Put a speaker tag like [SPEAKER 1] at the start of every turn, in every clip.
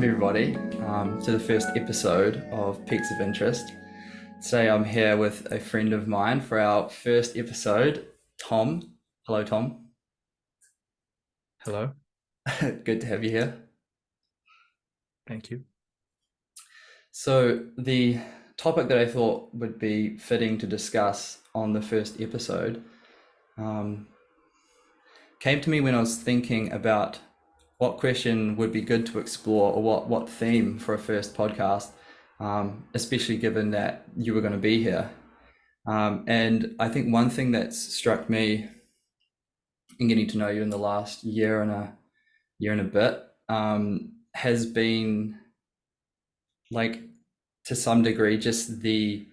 [SPEAKER 1] Welcome everybody to the first episode of Peaks of Interest. Today I'm here with a friend of mine for our first episode, Tom. Hello, Tom.
[SPEAKER 2] Hello,
[SPEAKER 1] Good to have you here.
[SPEAKER 2] thank you.
[SPEAKER 1] So the topic that I thought would be fitting to discuss on the first episode um, came to me when I was thinking about what question would be good to explore, or what theme for a first podcast, especially given that you were going to be here. And I think one thing that's struck me in getting to know you in the last year and a bit has been, like, to some degree, just the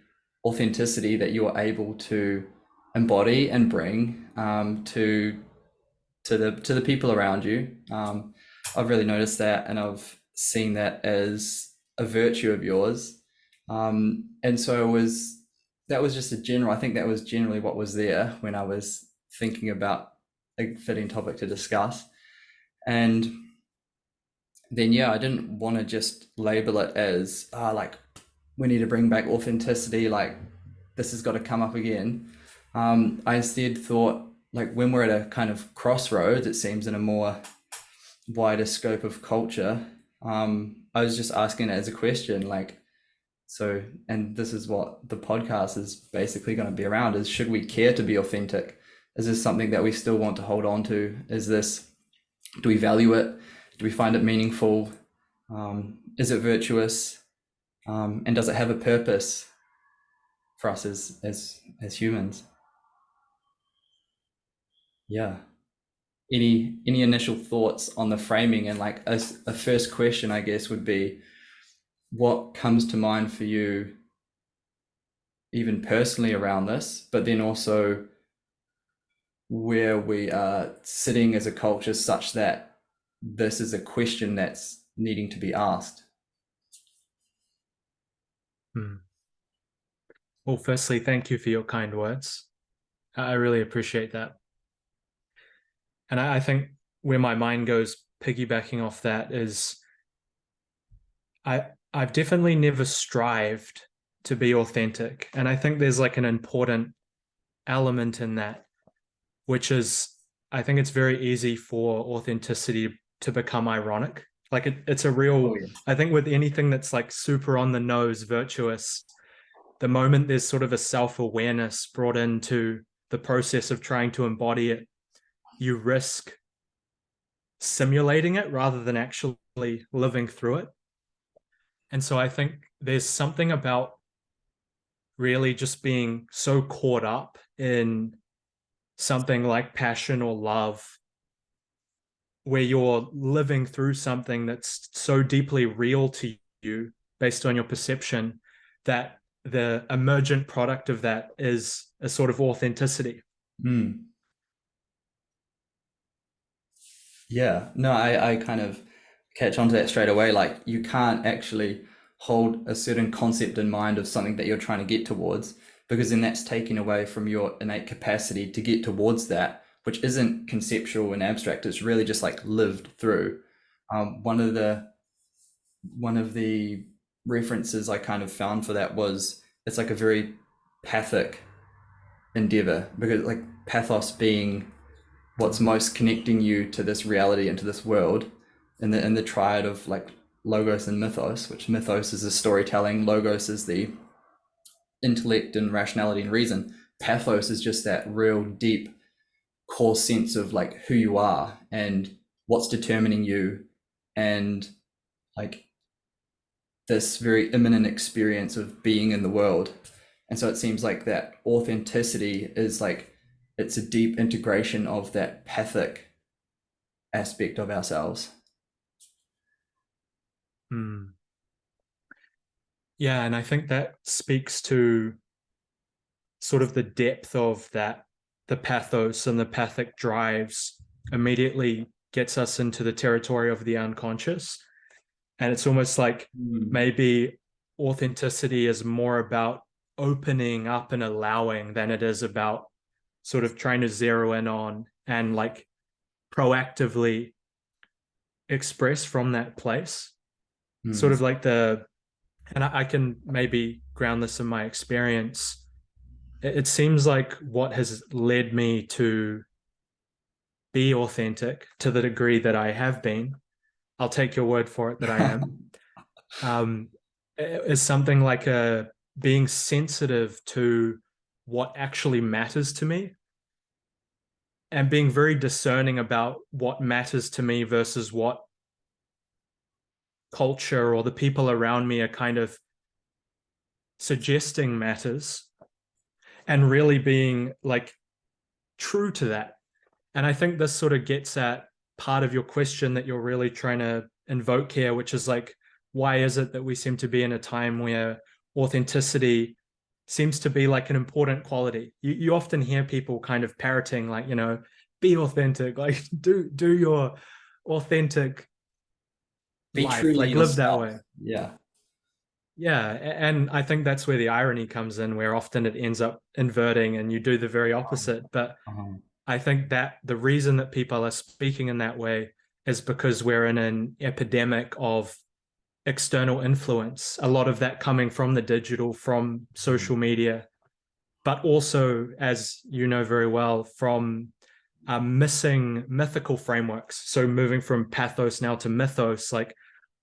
[SPEAKER 1] authenticity that you are able to embody and bring to the people around you. I've really noticed that, and I've seen that as a virtue of yours. And so that was just a general. I think that was generally what was there when I was thinking about a fitting topic to discuss. And then yeah, I didn't want to just label it as like, we need to bring back authenticity, like this has got to come up again. I instead thought, like, when we're at a kind of crossroads, it seems, in a more wider scope of culture, I was just asking it as a question, like, so, and this is what the podcast is basically going to be around, is should we care to be authentic? Is this something that we still want to hold on to? Do we value it? Do we find it meaningful? Is it virtuous? And does it have a purpose for us as humans? Yeah. Any initial thoughts on the framing? And like a first question, I guess, would be, what comes to mind for you, even personally, around this, but then also where we are sitting as a culture, such that this is a question that's needing to be asked.
[SPEAKER 2] Hmm. Well, firstly, thank you for your kind words. I really appreciate that. And I think where my mind goes piggybacking off that is I've definitely never strived to be authentic. And I think there's like an important element in that, which is I think it's very easy for authenticity to become ironic. Like it's a
[SPEAKER 1] Oh
[SPEAKER 2] real,
[SPEAKER 1] yeah.
[SPEAKER 2] I think with anything that's like super on the nose, virtuous, the moment there's sort of a self-awareness brought into the process of trying to embody it, you risk simulating it rather than actually living through it. And so I think there's something about really just being so caught up in something like passion or love, where you're living through something that's so deeply real to you based on your perception, that the emergent product of that is a sort of authenticity.
[SPEAKER 1] Mm. Yeah, no, I kind of catch on to that straight away. Like, you can't actually hold a certain concept in mind of something that you're trying to get towards, because then that's taken away from your innate capacity to get towards that, which isn't conceptual and abstract. It's really just like lived through. One of the references I kind of found for that was, it's like a very pathic endeavor, because like pathos being what's most connecting you to this reality and to this world, in the triad of like logos and mythos, which mythos is the storytelling, logos is the intellect and rationality and reason. Pathos is just that real deep core sense of like who you are and what's determining you, and like this very imminent experience of being in the world. And so it seems like that authenticity is like, it's a deep integration of that pathic aspect of ourselves.
[SPEAKER 2] Hmm. Yeah, and I think that speaks to sort of the depth of that, the pathos and the pathic drives immediately gets us into the territory of the unconscious. And it's almost like
[SPEAKER 1] Mm.
[SPEAKER 2] maybe authenticity is more about opening up and allowing than it is about sort of trying to zero in on and like proactively express from that place. sort
[SPEAKER 1] Mm.
[SPEAKER 2] of like and I can maybe ground this in my experience. It seems like what has led me to be authentic to the degree that I have been, I'll take your word for it that I am, um, is something like being sensitive to what actually matters to me and being very discerning about what matters to me versus what culture or the people around me are kind of suggesting matters, and really being like true to that. And I think this sort of gets at part of your question that you're really trying to invoke here, which is like, why is it that we seem to be in a time where authenticity seems to be like an important quality? You often hear people kind of parroting, like, be authentic, like do your authentic
[SPEAKER 1] Be
[SPEAKER 2] life,
[SPEAKER 1] truly
[SPEAKER 2] like live that
[SPEAKER 1] yourself.
[SPEAKER 2] way.
[SPEAKER 1] Yeah.
[SPEAKER 2] Yeah, and I think that's where the irony comes in, where often it ends up inverting and you do the very opposite. But
[SPEAKER 1] Uh-huh.
[SPEAKER 2] I think that the reason that people are speaking in that way is because we're in an epidemic of external influence, a lot of that coming from the digital, from social media, but also, as you know very well, from missing mythical frameworks. So moving from pathos now to mythos, like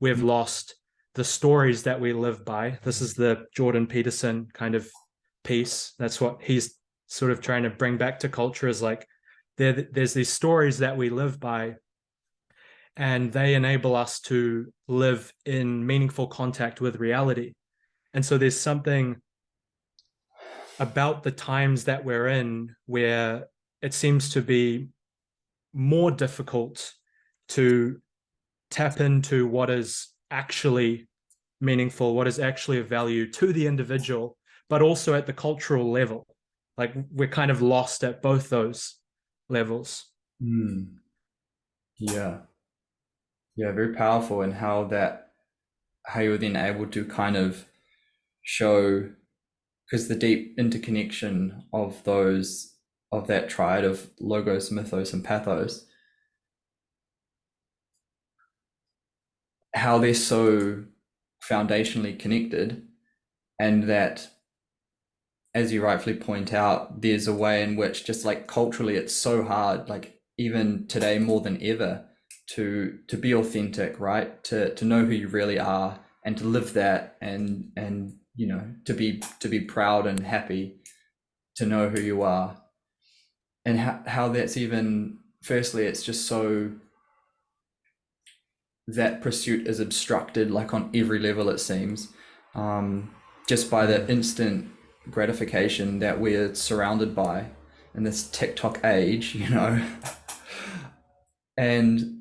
[SPEAKER 2] we've lost the stories that we live by. This is the Jordan Peterson kind of piece. That's what he's sort of trying to bring back to culture, is like there's these stories that we live by, and they enable us to live in meaningful contact with reality. And so there's something about the times that we're in where it seems to be more difficult to tap into what is actually meaningful, what is actually of value to the individual, but also at the cultural level. Like we're kind of lost at both those levels.
[SPEAKER 1] Mm. Yeah. Yeah, very powerful, and how you're then able to kind of show, because the deep interconnection of that triad of logos, mythos, and pathos, how they're so foundationally connected, and that, as you rightfully point out, there's a way in which, just like culturally, it's so hard, like even today more than ever, to be authentic, right? To know who you really are and to live that, and to be proud and happy to know who you are, and how that's even, firstly, it's just so, that pursuit is obstructed like on every level, it seems, um, just by the instant gratification that we're surrounded by in this TikTok age, and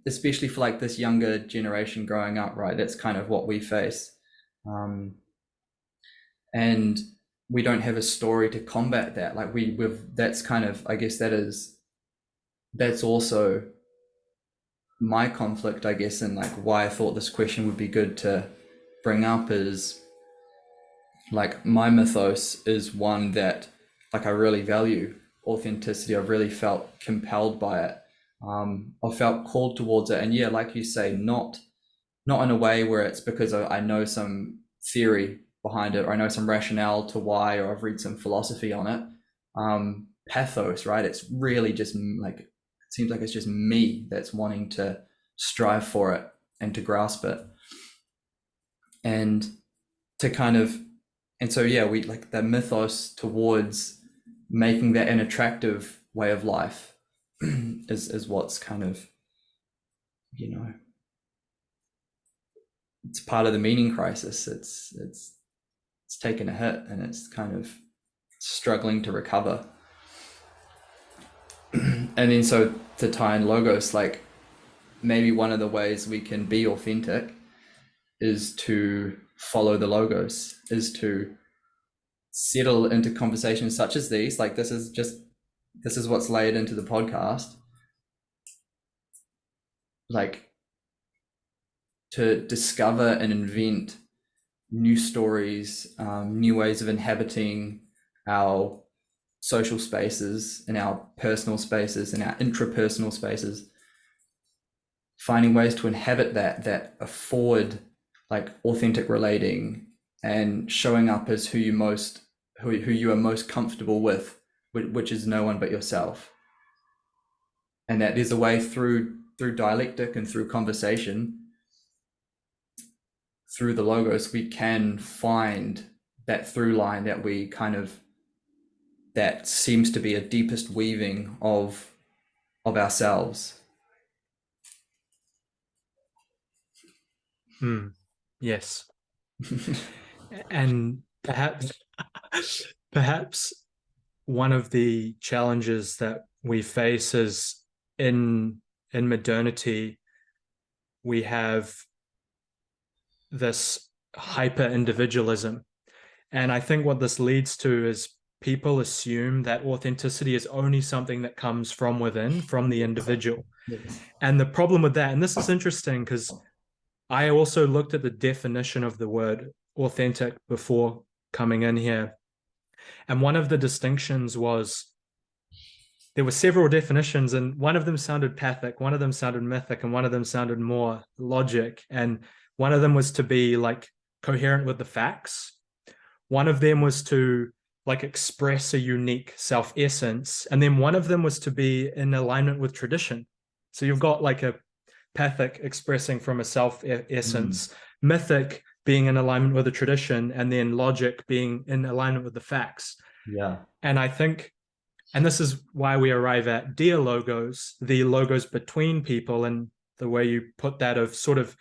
[SPEAKER 1] especially for like this younger generation growing up, right? That's kind of what we face, um, and we don't have a story to combat that. Like we've that's kind of, I guess that's also my conflict, I guess, and like why I thought this question would be good to bring up is, like, my mythos is one that, like, I really value authenticity. I've really felt compelled by it. I've felt called towards it, and yeah, like you say, not in a way where it's because I know some theory behind it, or I know some rationale to why, or I've read some philosophy on it. Pathos, right? It's really just like, it seems like it's just me that's wanting to strive for it and to grasp it, and to kind of, and so yeah, we like the mythos towards making that an attractive way of life is what's kind of, you know it's part of the meaning crisis. It's taken a hit, and it's kind of struggling to recover. And then, so to tie in logos, like, maybe one of the ways we can be authentic is to follow the logos, is to settle into conversations such as these. Like, this is what's laid into the podcast, like, to discover and invent new stories, new ways of inhabiting our social spaces and our personal spaces and our intrapersonal spaces, finding ways to inhabit that afford like authentic relating and showing up as who you are most comfortable with, which is no one but yourself. And that there's a way through dialectic and through conversation, through the logos, we can find that through line that we kind of, that seems to be a deepest weaving of ourselves.
[SPEAKER 2] Yes. And perhaps one of the challenges that we face is in modernity, we have this hyper individualism. And I think what this leads to is people assume that authenticity is only something that comes from within, from the individual.
[SPEAKER 1] Yes.
[SPEAKER 2] And the problem with that, and this is interesting because I also looked at the definition of the word authentic before coming in here. And one of the distinctions was there were several definitions, and one of them sounded pathic, one of them sounded mythic, and one of them sounded more logic. And one of them was to be like coherent with the facts. One of them was to like express a unique self essence. And then one of them was to be in alignment with tradition. So you've got like a pathic expressing from a self essence, mythic being in alignment with a tradition, and then logic being in alignment with the facts.
[SPEAKER 1] Yeah.
[SPEAKER 2] And I think, and this is why we arrive at dialogos, the logos between people, and the way you put that of sort of,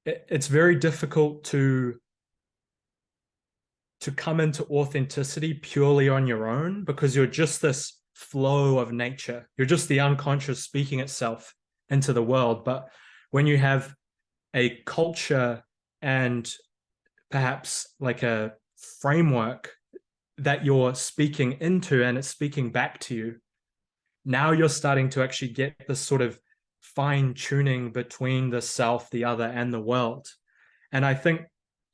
[SPEAKER 2] it's very difficult to come into authenticity purely on your own because you're just this flow of nature. You're just the unconscious speaking itself into the world. But when you have a culture and perhaps like a framework that you're speaking into and it's speaking back to you, now you're starting to actually get this sort of fine tuning between the self, the other, and the world. And I think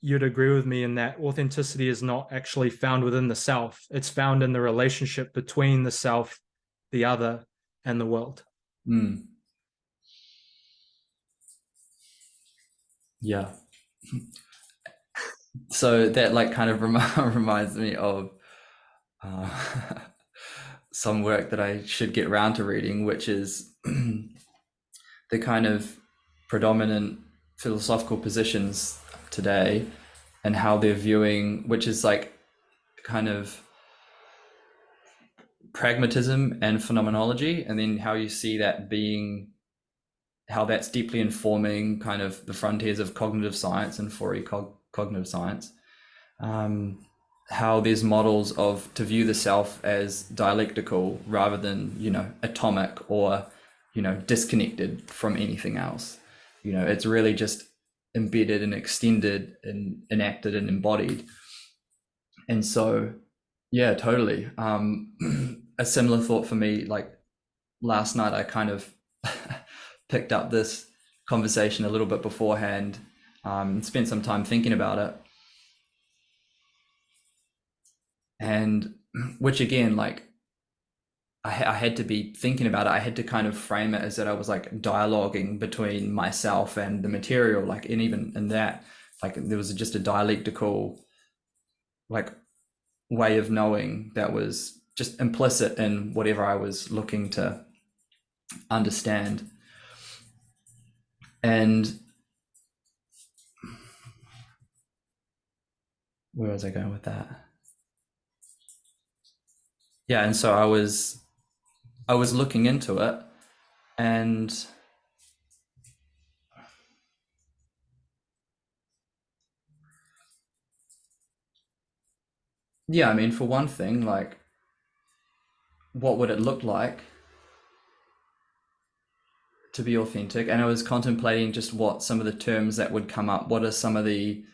[SPEAKER 2] you'd agree with me in that authenticity is not actually found within the self. It's found in the relationship between the self, the other, and the world.
[SPEAKER 1] Yeah. So that like kind of reminds me of uh, some work that I should get around to reading, which is the kind of predominant philosophical positions today and how they're viewing, which is like kind of pragmatism and phenomenology, and then how you see that being, how that's deeply informing kind of the frontiers of cognitive science and Fourier cognitive science. How there's models of to view the self as dialectical rather than, you know, atomic or, you know, disconnected from anything else. You know, it's really just embedded and extended and enacted and embodied. And so, yeah, totally. A similar thought for me, like last night, I kind of picked up this conversation a little bit beforehand, spent some time thinking about it. And which again, like I had to be thinking about it. I had to kind of frame it as that I was like dialoguing between myself and the material, like, and even in that, like there was just a dialectical like way of knowing that was just implicit in whatever I was looking to understand. And where was I going with that? Yeah, and so I was looking into it, and yeah, I mean, for one thing, like what would it look like to be authentic? And I was contemplating just what some of the terms that would come up, what are some of the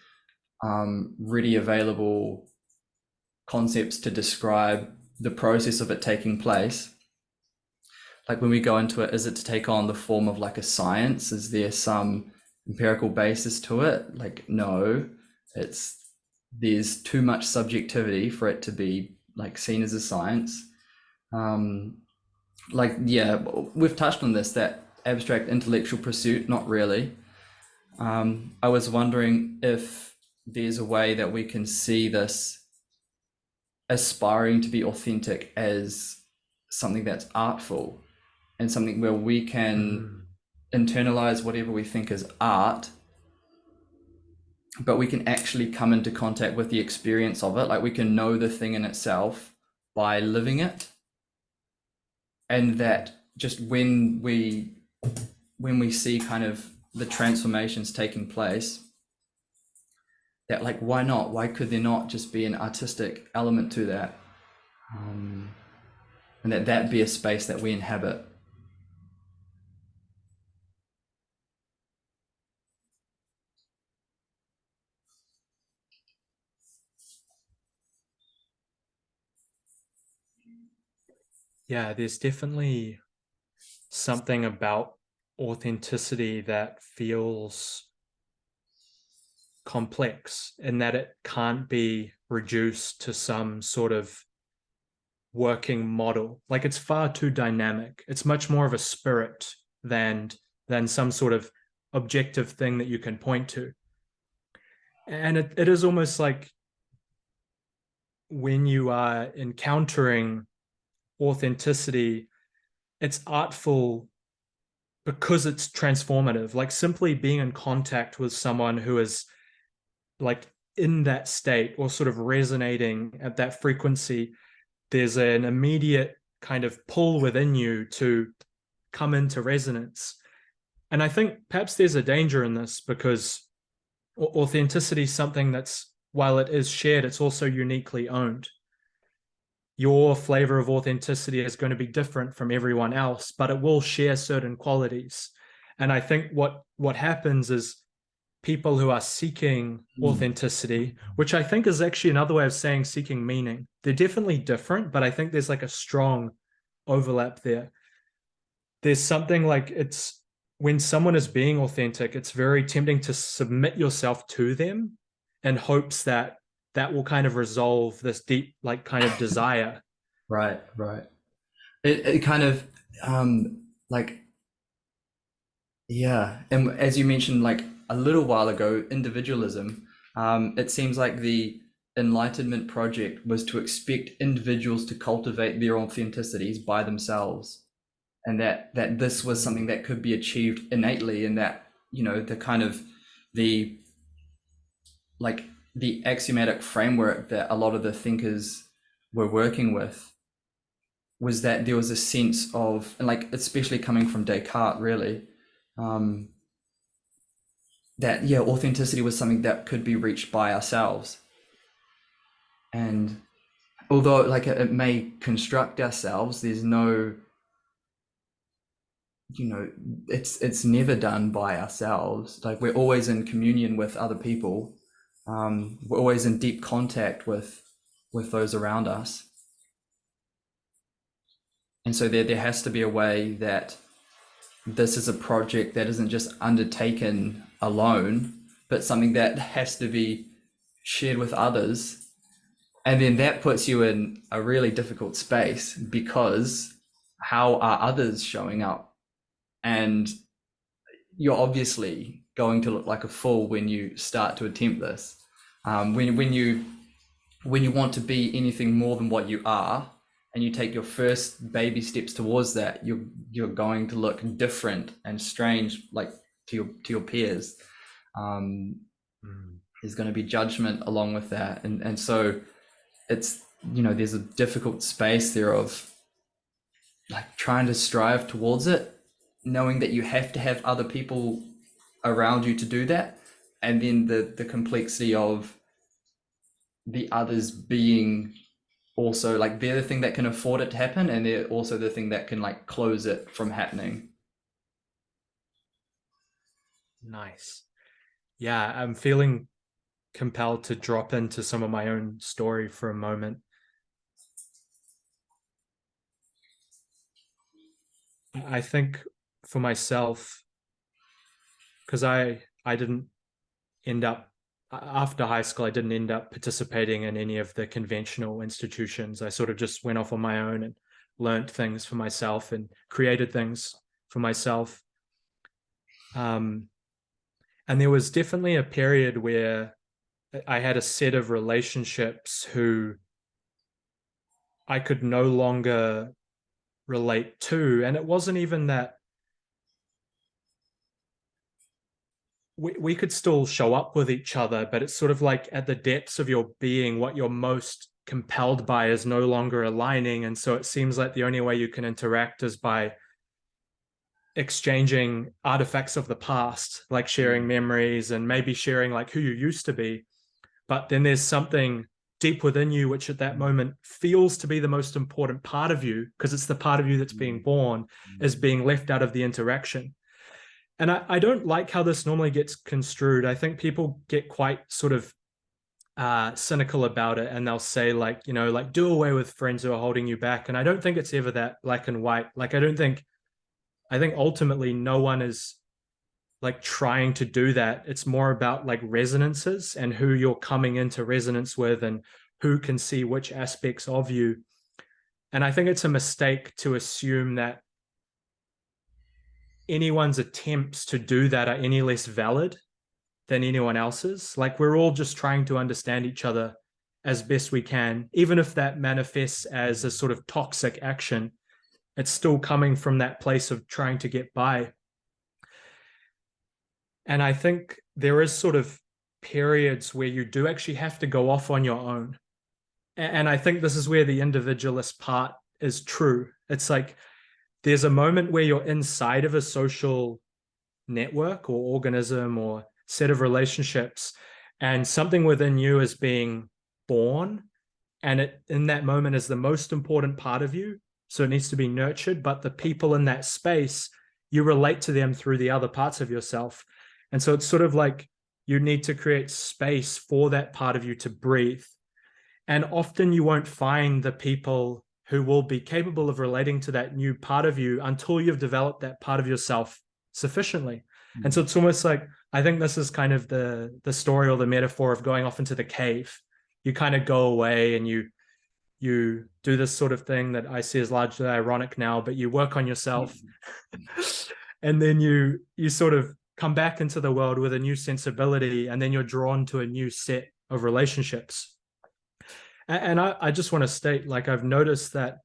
[SPEAKER 1] ready available concepts to describe the process of it taking place. Like when we go into it, is it to take on the form of like a science? Is there some empirical basis to it? Like, no, there's too much subjectivity for it to be like seen as a science. Like, yeah, we've touched on this, that abstract intellectual pursuit, not really. I was wondering if there's a way that we can see this aspiring to be authentic as something that's artful and something where we can internalize whatever we think is art, but we can actually come into contact with the experience of it. Like we can know the thing in itself by living it. And that just when we see kind of the transformations taking place, that like, why not? Why could there not just be an artistic element to that? And that be a space that we inhabit.
[SPEAKER 2] Yeah, there's definitely something about authenticity that feels complex in that it can't be reduced to some sort of working model. Like it's far too dynamic. It's much more of a spirit than some sort of objective thing that you can point to. And it is almost like when you are encountering authenticity, it's artful because it's transformative. Like simply being in contact with someone who is like in that state or sort of resonating at that frequency, there's an immediate kind of pull within you to come into resonance. And I think perhaps there's a danger in this because authenticity is something that's, while it is shared, it's also uniquely owned. Your flavor of authenticity is going to be different from everyone else, but it will share certain qualities. And I think what happens is people who are seeking authenticity, which I think is actually another way of saying seeking meaning. They're definitely different, but I think there's like a strong overlap there. There's something like it's when someone is being authentic, it's very tempting to submit yourself to them in hopes that that will kind of resolve this deep, like kind of desire.
[SPEAKER 1] Right. It kind of like, yeah. And as you mentioned, like a little while ago, individualism, it seems like the Enlightenment project was to expect individuals to cultivate their authenticities by themselves. And that this was something that could be achieved innately, and that, you know, the kind of the like the axiomatic framework that a lot of the thinkers were working with was that there was a sense of, and like especially coming from Descartes, really, that yeah, authenticity was something that could be reached by ourselves. And although like it may construct ourselves, there's no, you know, it's never done by ourselves. Like we're always in communion with other people. We're always in deep contact with those around us. And so there has to be a way that this is a project that isn't just undertaken alone, but something that has to be shared with others. And then that puts you in a really difficult space, because how are others showing up? And you're obviously going to look like a fool when you start to attempt this. When you want to be anything more than what you are, and you take your first baby steps towards that, you're going to look different and strange, like to your peers. There's going to be judgment along with that, and so it's, you know, there's a difficult space there of like trying to strive towards it, knowing that you have to have other people around you to do that, and then the complexity of the others being also like they're the thing that can afford it to happen, and they're also the thing that can like close it from happening.
[SPEAKER 2] Nice. Yeah, I'm feeling compelled to drop into some of my own story for a moment. I think for myself, because I didn't end up after high school, I didn't end up participating in any of the conventional institutions. I sort of just went off on my own and learned things for myself and created things for myself. Um, and there was definitely a period where I had a set of relationships who I could no longer relate to. And it wasn't even that we could still show up with each other, but it's sort of like at the depths of your being, what you're most compelled by is no longer aligning. And so it seems like the only way you can interact is by exchanging artifacts of the past, like sharing
[SPEAKER 1] Mm.
[SPEAKER 2] memories and maybe sharing like who you used to be. But then there's something deep within you, which at that moment feels to be the most important part of you, because it's the part of you that's being born, is being left out of the interaction. And I don't like how this normally gets construed. I think people get quite sort of cynical about it, and they'll say like, you know, like do away with friends who are holding you back. And I don't think it's ever that black and white. Like I think ultimately no one is like trying to do that. It's more about like resonances and who you're coming into resonance with and who can see which aspects of you. And I think it's a mistake to assume that anyone's attempts to do that are any less valid than anyone else's. Like we're all just trying to understand each other as best we can, even if that manifests as a sort of toxic action. It's still coming from that place of trying to get by. And I think there is sort of periods where you do actually have to go off on your own. And I think this is where the individualist part is true. It's like there's a moment where you're inside of a social network or organism or set of relationships, and something within you is being born. And it in that moment is the most important part of you. So it needs to be nurtured. But the people in that space, you relate to them through the other parts of yourself. And so it's sort of like you need to create space for that part of you to breathe. And often you won't find the people who will be capable of relating to that new part of you until you've developed that part of yourself sufficiently. And so
[SPEAKER 1] Mm.
[SPEAKER 2] it's almost like I think this is kind of the story or the metaphor of going off into the cave. You kind of go away and you do this sort of thing that I see as largely ironic now, but you work on yourself and then you sort of come back into the world with a new sensibility, and then you're drawn to a new set of relationships. And I just want to state, like, I've noticed that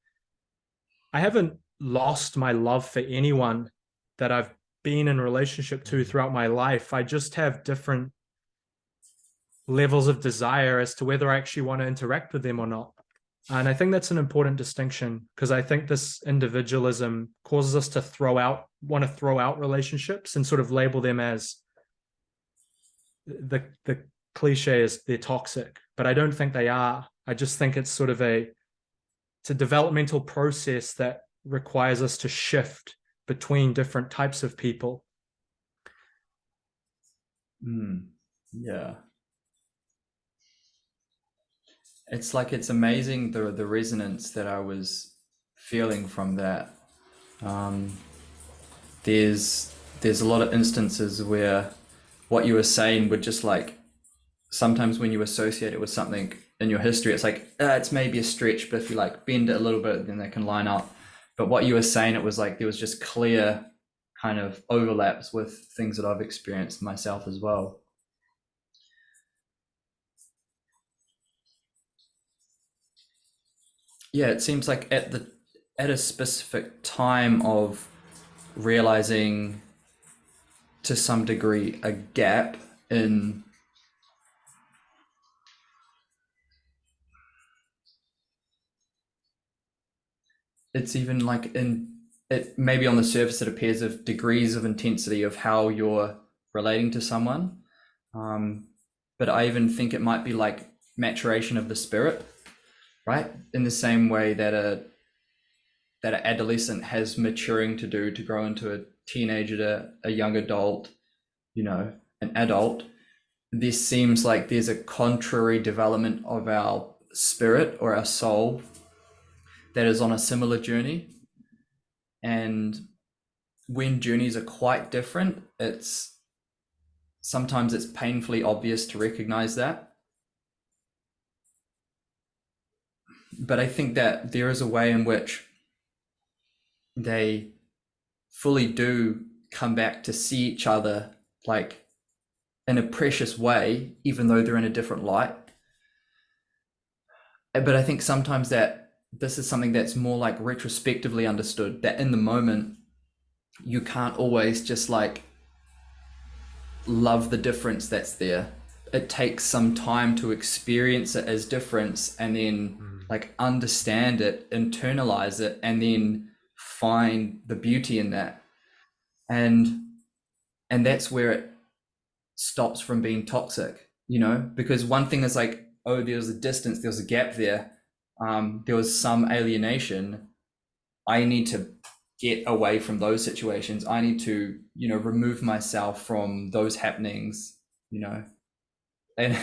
[SPEAKER 2] I haven't lost my love for anyone that I've been in relationship to throughout my life. I just have different levels of desire as to whether I actually want to interact with them or not. And I think that's an important distinction, because I think this individualism causes us to want to throw out relationships and sort of label them as the cliche is they're toxic, but I don't think they are. I just think it's sort of it's a developmental process that requires us to shift between different types of people.
[SPEAKER 1] Mm. Yeah. It's like it's amazing the resonance that I was feeling from that. Um, there's a lot of instances where what you were saying would just like sometimes when you associate it with something in your history, it's like it's maybe a stretch, but if you like bend it a little bit, then they can line up. But what you were saying, it was like there was just clear kind of overlaps with things that I've experienced myself as well. Yeah, it seems like at a specific time of realizing to some degree a gap in it's even like in it maybe on the surface it appears of degrees of intensity of how you're relating to someone, but I even think it might be like maturation of the spirit, right, in the same way that an adolescent has maturing to do to grow into a teenager to a young adult, you know, an adult. This seems like there's a contrary development of our spirit or our soul that is on a similar journey. And when journeys are quite different, it's sometimes it's painfully obvious to recognize that. But I think that there is a way in which they fully do come back to see each other like in a precious way, even though they're in a different light. But I think sometimes that this is something that's more like retrospectively understood, that in the moment you can't always just like love the difference that's there. It takes some time to experience it as difference and then like understand it, internalize it, and then find the beauty in that. And that's where it stops from being toxic, you know, because one thing is like, oh, there was a distance, there was a gap there, there was some alienation. I need to get away from those situations. I need to, you know, remove myself from those happenings, you know. And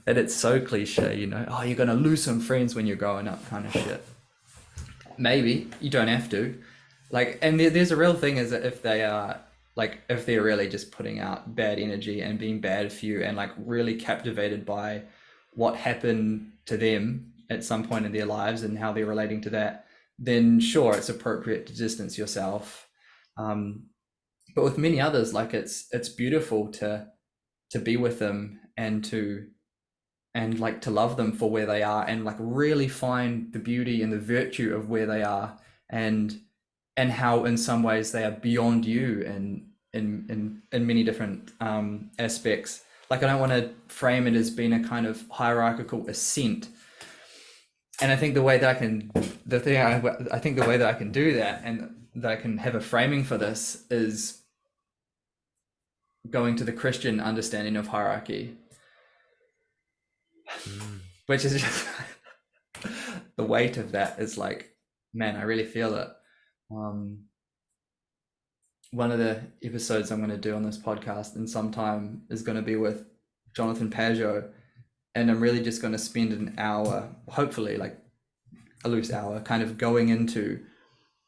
[SPEAKER 1] and it's so cliche, you know, oh, you're gonna lose some friends when you're growing up, kind of shit. Maybe you don't have to, like, and there's a real thing is that if they are like, if they're really just putting out bad energy and being bad for you and like really captivated by what happened to them at some point in their lives and how they're relating to that, then sure, it's appropriate to distance yourself. But with many others, like it's beautiful to be with them and to like to love them for where they are and like really find the beauty and the virtue of where they are, and how in some ways they are beyond you and in many different aspects. Like I don't want to frame it as being a kind of hierarchical ascent. And I think the way that I think the way that I can do that and that I can have a framing for this is going to the Christian understanding of hierarchy, which is just the weight of that is like, man, I really feel it. One of the episodes I'm going to do on this podcast in some time is going to be with Jonathan Pageau, and I'm really just going to spend an hour, hopefully like a loose hour, kind of going into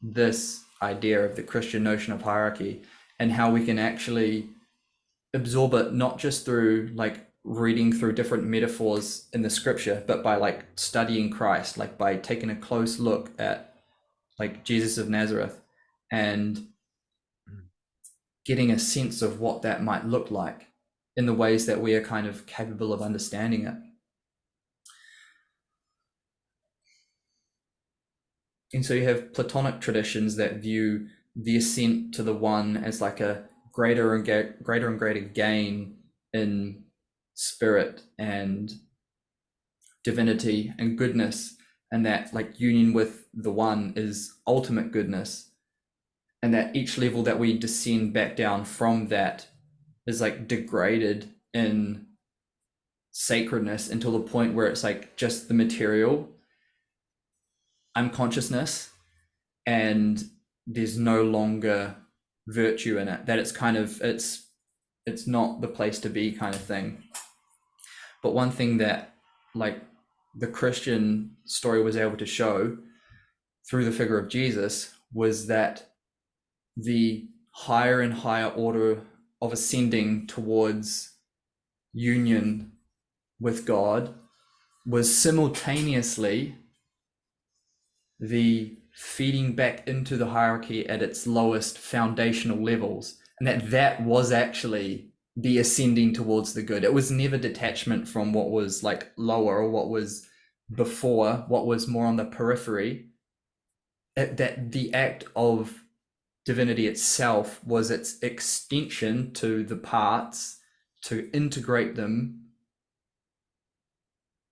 [SPEAKER 1] this idea of the Christian notion of hierarchy and how we can actually absorb it, not just through like reading through different metaphors in the scripture, but by like studying Christ, like by taking a close look at like Jesus of Nazareth and getting a sense of what that might look like in the ways that we are kind of capable of understanding it. And so you have Platonic traditions that view the ascent to the one as like a greater and greater gain in spirit and divinity and goodness, and that like union with the one is ultimate goodness, and that each level that we descend back down from that is like degraded in sacredness until the point where it's like just the material unconsciousness and there's no longer virtue in it, that it's kind of it's not the place to be kind of thing. But one thing that like the Christian story was able to show through the figure of Jesus was that the higher and higher order of ascending towards union with God was simultaneously the feeding back into the hierarchy at its lowest foundational levels, and that was actually the ascending towards the good. It was never detachment from what was like lower or what was before, what was more on the periphery. That the act of divinity itself was its extension to the parts, to integrate them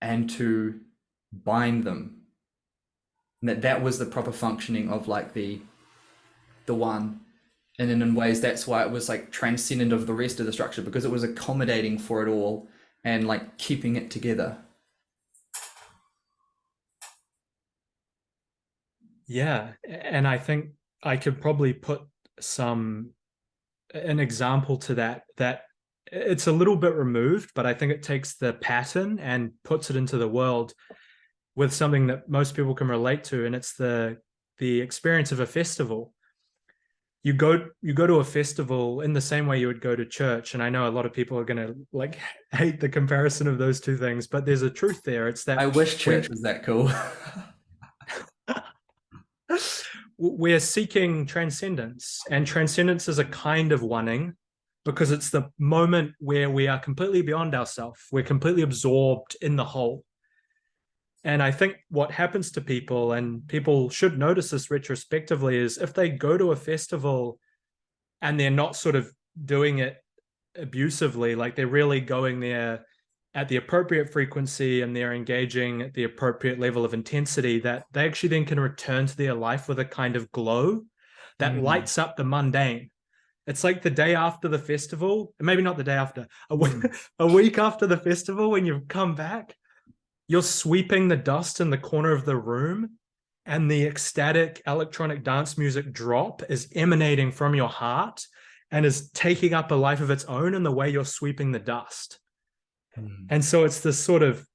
[SPEAKER 1] and to bind them. And that was the proper functioning of like the one. And then in ways that's why it was like transcendent of the rest of the structure, because it was accommodating for it all and like keeping it together.
[SPEAKER 2] Yeah, and I think I could probably put an example to that it's a little bit removed, but I think it takes the pattern and puts it into the world with something that most people can relate to, and it's the experience of a festival. You go to a festival in the same way you would go to church, and I know a lot of people are going to like hate the comparison of those two things, but there's a truth there. It's that
[SPEAKER 1] I wish church was that cool.
[SPEAKER 2] we're seeking transcendence, and transcendence is a kind of oneing because it's the moment where we are completely beyond ourselves. We're completely absorbed in the whole. And I think what happens to people, and people should notice this retrospectively, is if they go to a festival and they're not sort of doing it abusively, like they're really going there at the appropriate frequency and they're engaging at the appropriate level of intensity, that they actually then can return to their life with a kind of glow that
[SPEAKER 1] Mm.
[SPEAKER 2] lights up the mundane. It's like the day after the festival, maybe not the day after, a week after the festival, when you've come back, you're sweeping the dust in the corner of the room, and the ecstatic electronic dance music drop is emanating from your heart and is taking up a life of its own in the way you're sweeping the dust.
[SPEAKER 1] Mm.
[SPEAKER 2] And so it's this sort of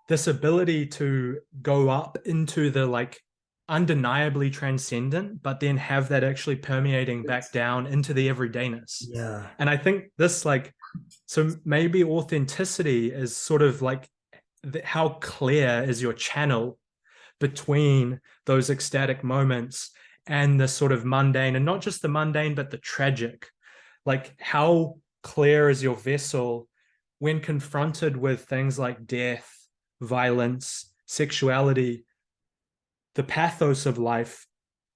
[SPEAKER 2] this ability to go up into the like undeniably transcendent, but then have that actually permeating back down into the everydayness.
[SPEAKER 1] Yeah.
[SPEAKER 2] And I think this like, so maybe authenticity is sort of like how clear is your channel between those ecstatic moments and the sort of mundane, and not just the mundane, but the tragic. Like, how clear is your vessel when confronted with things like death, violence, sexuality, the pathos of life?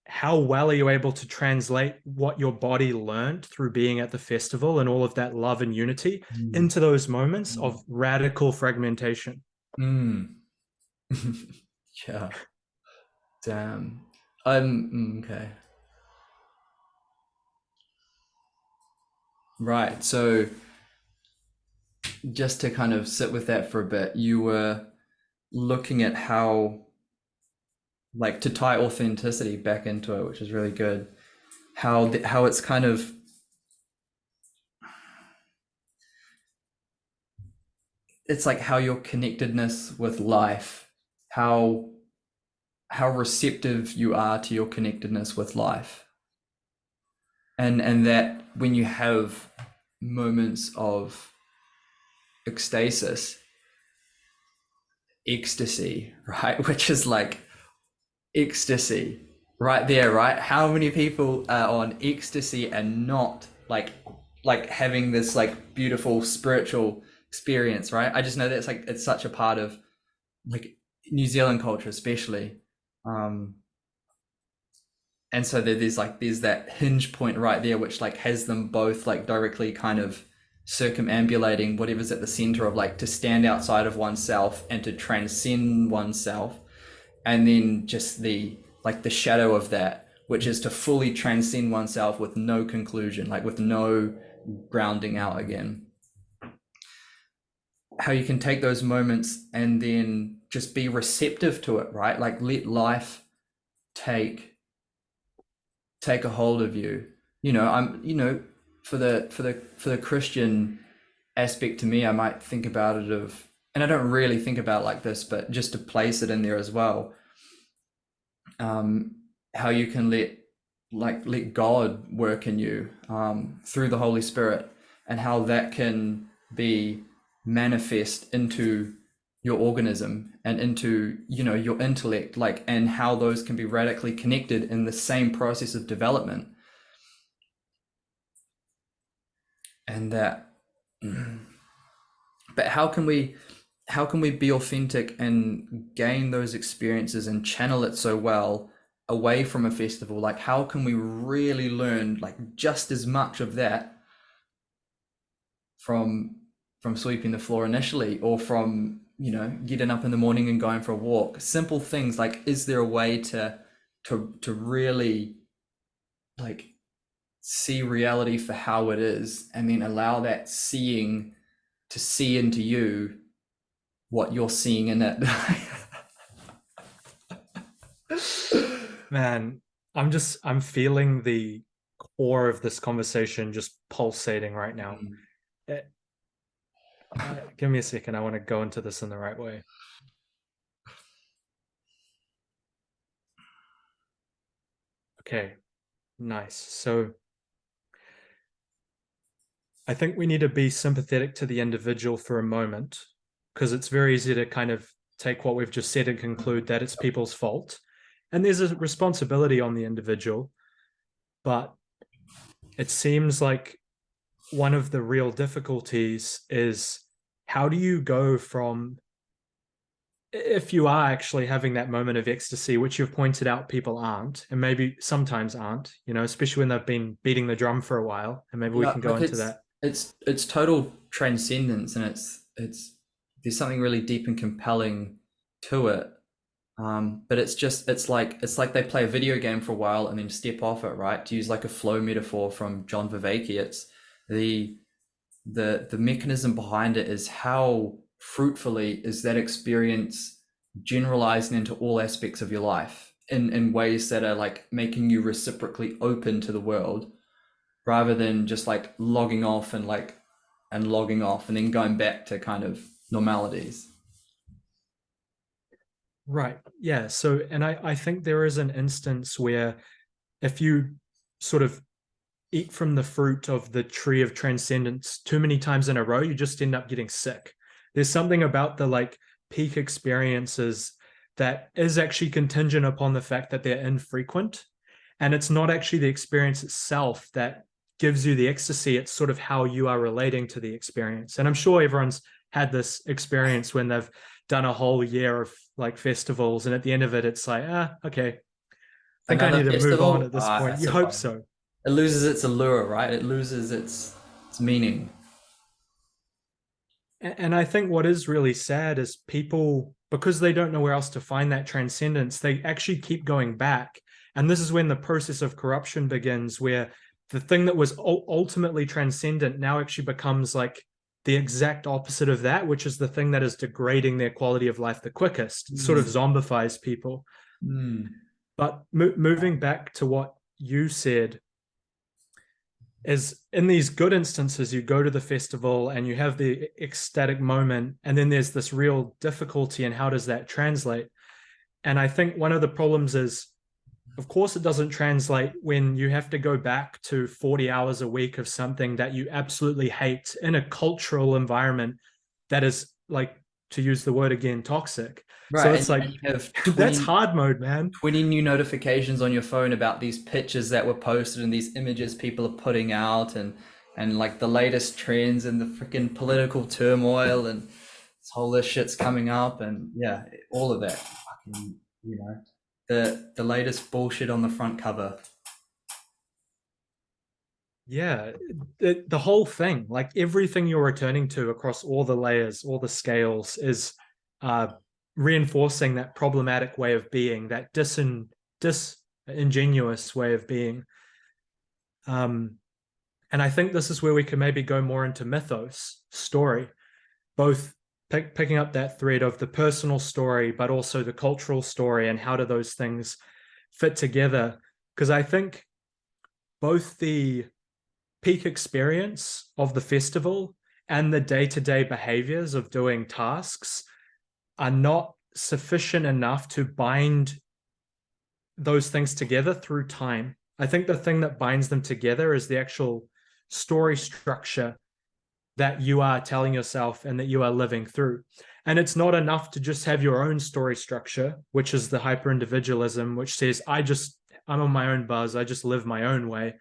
[SPEAKER 2] How well are you able to translate what your body learned through being at the festival and all of that love and unity
[SPEAKER 1] Mm.
[SPEAKER 2] into those moments
[SPEAKER 1] Mm.
[SPEAKER 2] of radical fragmentation?
[SPEAKER 1] Mm. Yeah. Damn. Okay. Right. So just to kind of sit with that for a bit, you were looking at how, like, to tie authenticity back into it, which is really good. How it's kind of, it's like how your connectedness with life, how receptive you are to your connectedness with life, and that when you have moments of ecstasis, ecstasy, right, which is like ecstasy right there, right? How many people are on ecstasy and not like having this like beautiful spiritual experience, right? I just know that it's like it's such a part of like New Zealand culture, especially. Um, and so there's that hinge point right there, which like has them both like directly kind of circumambulating whatever's at the center of like to stand outside of oneself and to transcend oneself, and then just the shadow of that, which is to fully transcend oneself with no conclusion, like with no grounding out again. How you can take those moments and then just be receptive to it, right? Like let life take a hold of you. For the Christian aspect, to me, I might think about it of, and I don't really think about it like this, but just to place it in there as well, how you can let God work in you through the Holy Spirit, and how that can be manifest into your organism and into your intellect, like, and how those can be radically connected in the same process of development. And that but how can we be authentic and gain those experiences and channel it so well away from a festival? Like, how can we really learn like just as much of that from sweeping the floor initially, or from getting up in the morning and going for a walk? Simple things like, is there a way to really like see reality for how it is, and then allow that seeing to see into you what you're seeing in it?
[SPEAKER 2] Man, I'm feeling the core of this conversation just pulsating right now. Give me a second. I want to go into this in the right way. Okay, nice. So I think we need to be sympathetic to the individual for a moment, because it's very easy to kind of take what we've just said and conclude that it's people's fault. And there's a responsibility on the individual, but it seems like one of the real difficulties is how do you go from, if you are actually having that moment of ecstasy, which you've pointed out people aren't, and maybe sometimes aren't, especially when they've been beating the drum for a while, and maybe we
[SPEAKER 1] Yeah,
[SPEAKER 2] can go
[SPEAKER 1] like
[SPEAKER 2] into that.
[SPEAKER 1] it's total transcendence, and it's there's something really deep and compelling to it. But it's like they play a video game for a while and then step off it, right? To use like a flow metaphor from John Vervaeke, it's the the mechanism behind it is how fruitfully is that experience generalizing into all aspects of your life in ways that are like making you reciprocally open to the world rather than just like logging off and logging off and then going back to kind of normalities.
[SPEAKER 2] Right. Yeah. So, and I think there is an instance where if you sort of eat from the fruit of the tree of transcendence too many times in a row, you just end up getting sick. There's something about the like peak experiences that is actually contingent upon the fact that they're infrequent. And it's not actually the experience itself that gives you the ecstasy, it's sort of how you are relating to the experience. And I'm sure everyone's had this experience when they've done a whole year of like festivals, and at the end of it, it's like, okay, I think I
[SPEAKER 1] Another
[SPEAKER 2] need to move on
[SPEAKER 1] festival,
[SPEAKER 2] at this point.
[SPEAKER 1] that's
[SPEAKER 2] You
[SPEAKER 1] a
[SPEAKER 2] hope
[SPEAKER 1] bummer.
[SPEAKER 2] so.
[SPEAKER 1] It loses its allure, right? It loses its meaning.
[SPEAKER 2] And I think what is really sad is people, because they don't know where else to find that transcendence, they actually keep going back. And this is when the process of corruption begins, where the thing that was ultimately transcendent now actually becomes like the exact opposite of that, which is the thing that is degrading their quality of life the quickest. It sort of
[SPEAKER 1] Mm.
[SPEAKER 2] zombifies people.
[SPEAKER 1] Mm.
[SPEAKER 2] But moving back to what you said, is in these good instances, you go to the festival and you have the ecstatic moment, and then there's this real difficulty in how does that translate. And I think one of the problems is, of course, it doesn't translate when you have to go back to 40 hours a week of something that you absolutely hate in a cultural environment that is, like, to use the word again, toxic. So
[SPEAKER 1] Right,
[SPEAKER 2] it's like,
[SPEAKER 1] and you have
[SPEAKER 2] that's hard mode, man.
[SPEAKER 1] 20 new notifications on your phone about these pictures that were posted and these images people are putting out and like the latest trends and the freaking political turmoil and all this shit's coming up and yeah, all of that fucking, the latest bullshit on the front cover.
[SPEAKER 2] Yeah, the whole thing, like everything you're returning to across all the layers, all the scales, is uh, reinforcing that problematic way of being, that disingenuous way of being. Um, and I think this is where we can maybe go more into mythos story, both picking up that thread of the personal story, but also the cultural story, and how do those things fit together? Because I think both the peak experience of the festival and the day-to-day behaviors of doing tasks are not sufficient enough to bind those things together through time. I think the thing that binds them together is the actual story structure that you are telling yourself and that you are living through. And it's not enough to just have your own story structure, which is the hyper individualism, which says, I'm on my own buzz, I just live my own way.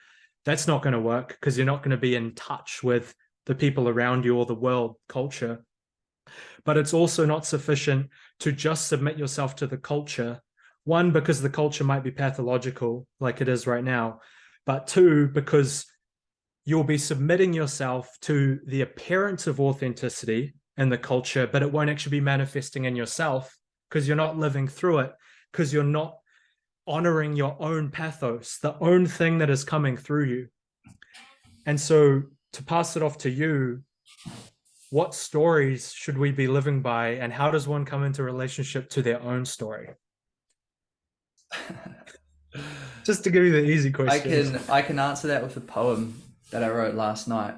[SPEAKER 2] That's not going to work because you're not going to be in touch with the people around you or the world culture. But it's also not sufficient to just submit yourself to the culture. One, because the culture might be pathological, like it is right now. But two, because you'll be submitting yourself to the appearance of authenticity in the culture, but it won't actually be manifesting in yourself because you're not living through it, because you're not honoring your own pathos, the own thing that is coming through you. And so, to pass it off to you, what stories should we be living by, and how does one come into relationship to their own story? Just to give you the easy
[SPEAKER 1] I
[SPEAKER 2] questions.
[SPEAKER 1] can I can answer that with a poem that I wrote last night.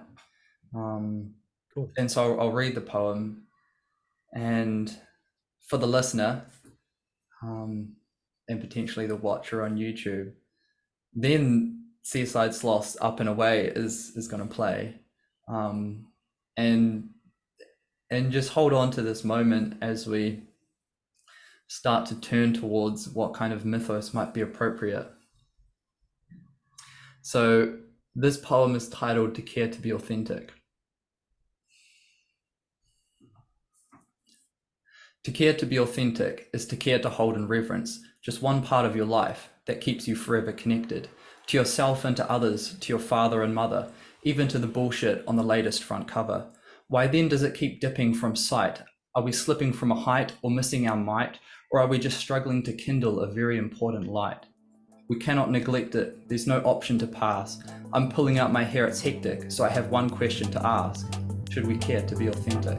[SPEAKER 2] Cool.
[SPEAKER 1] And so I'll read the poem, and for the listener, um, and potentially the watcher on YouTube, then Seaside Sloths Up and Away is going to play, um, and just hold on to this moment as we start to turn towards what kind of mythos might be appropriate. So this poem is titled To Care to Be Authentic. To care to be authentic is to care to hold in reverence just one part of your life that keeps you forever connected to yourself and to others, to your father and mother, even to the bullshit on the latest front cover. Why then does it keep dipping from sight? Are we slipping from a height or missing our might? Or are we just struggling to kindle a very important light? We cannot neglect it. There's no option to pass. I'm pulling out my hair, it's hectic, so I have one question to ask. Should we care to be authentic?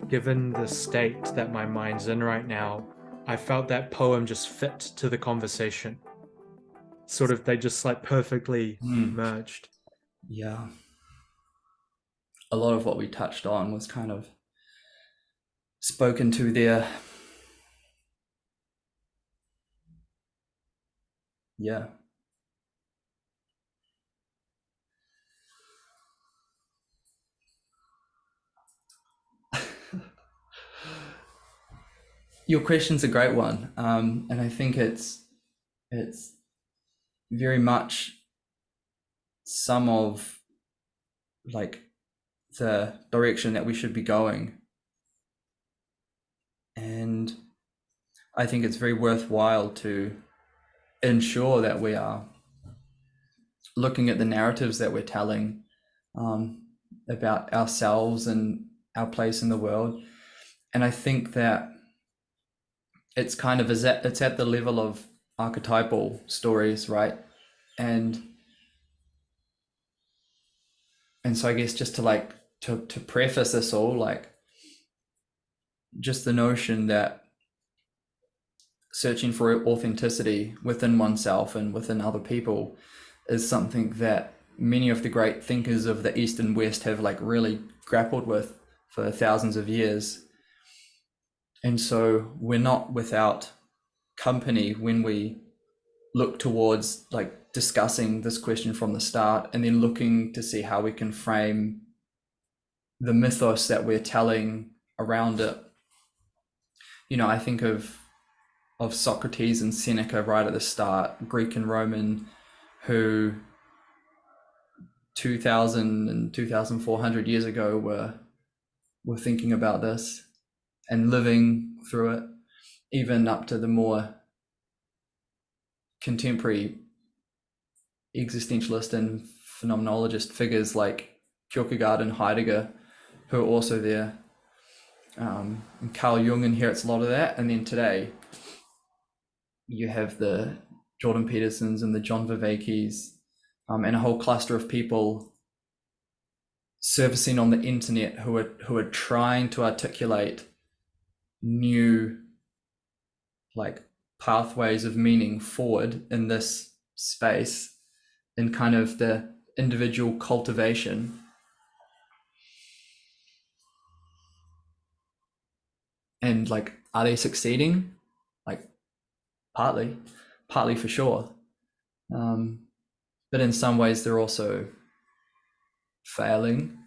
[SPEAKER 2] Given the state that my mind's in right now, I felt that poem just fit to the conversation. Sort of, they just like perfectly merged.
[SPEAKER 1] Yeah. A lot of what we touched on was kind of spoken to there. Yeah. Your question's a great one, and I think it's very much some of like the direction that we should be going, and I think it's very worthwhile to ensure that we are looking at the narratives that we're telling about ourselves and our place in the world. And I think that it's kind of it's at the level of archetypal stories, right? And so I guess just to preface this all, like just the notion that searching for authenticity within oneself and within other people is something that many of the great thinkers of the East and West have like really grappled with for thousands of years. And so we're not without company when we look towards like discussing this question from the start and then looking to see how we can frame the mythos that we're telling around it. You know, I think of Socrates and Seneca right at the start, Greek and Roman, who 2000 and 2400 years ago were thinking about this and living through it, even up to the more contemporary existentialist and phenomenologist figures like Kierkegaard and Heidegger, who are also there. And Carl Jung inherits a lot of that. And then today, you have the Jordan Petersons and the John Vervaekes, and a whole cluster of people surfacing on the internet who are trying to articulate new like pathways of meaning forward in this space, in kind of the individual cultivation. And like, are they succeeding? Like, partly for sure. But in some ways they're also failing.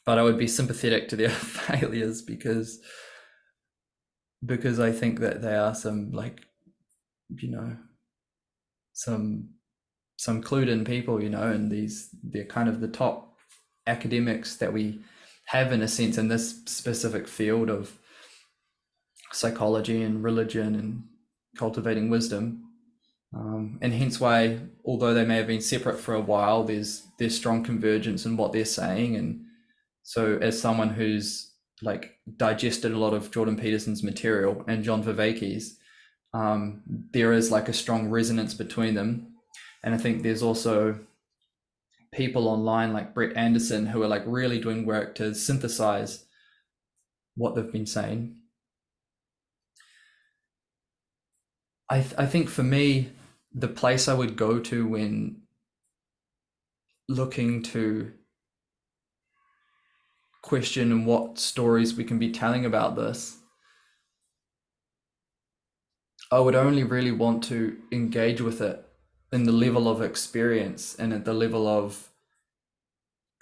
[SPEAKER 1] But I would be sympathetic to their failures because I think that they are some like, you know, some clued in people, you know, and they're kind of the top academics that we have in a sense in this specific field of psychology and religion and cultivating wisdom. And hence why, although they may have been separate for a while, there's strong convergence in what they're saying. And so as someone who's like digested a lot of Jordan Peterson's material and John Vervaekes, there is like a strong resonance between them. And I think there's also people online like Brett Anderson who are like really doing work to synthesize what they've been saying. I think for me, the place I would go to when looking to question what stories we can be telling about this, I would only really want to engage with it in the level of experience and at the level of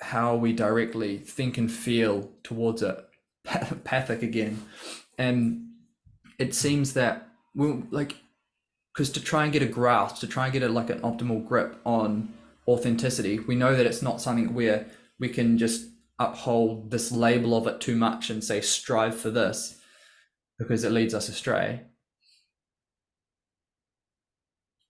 [SPEAKER 1] how we directly think and feel towards it. Pathic again. And it seems that we like, because to try and get a grasp, to try and get like an optimal grip on authenticity, we know that it's not something where we can just uphold this label of it too much and say strive for this, because it leads us astray.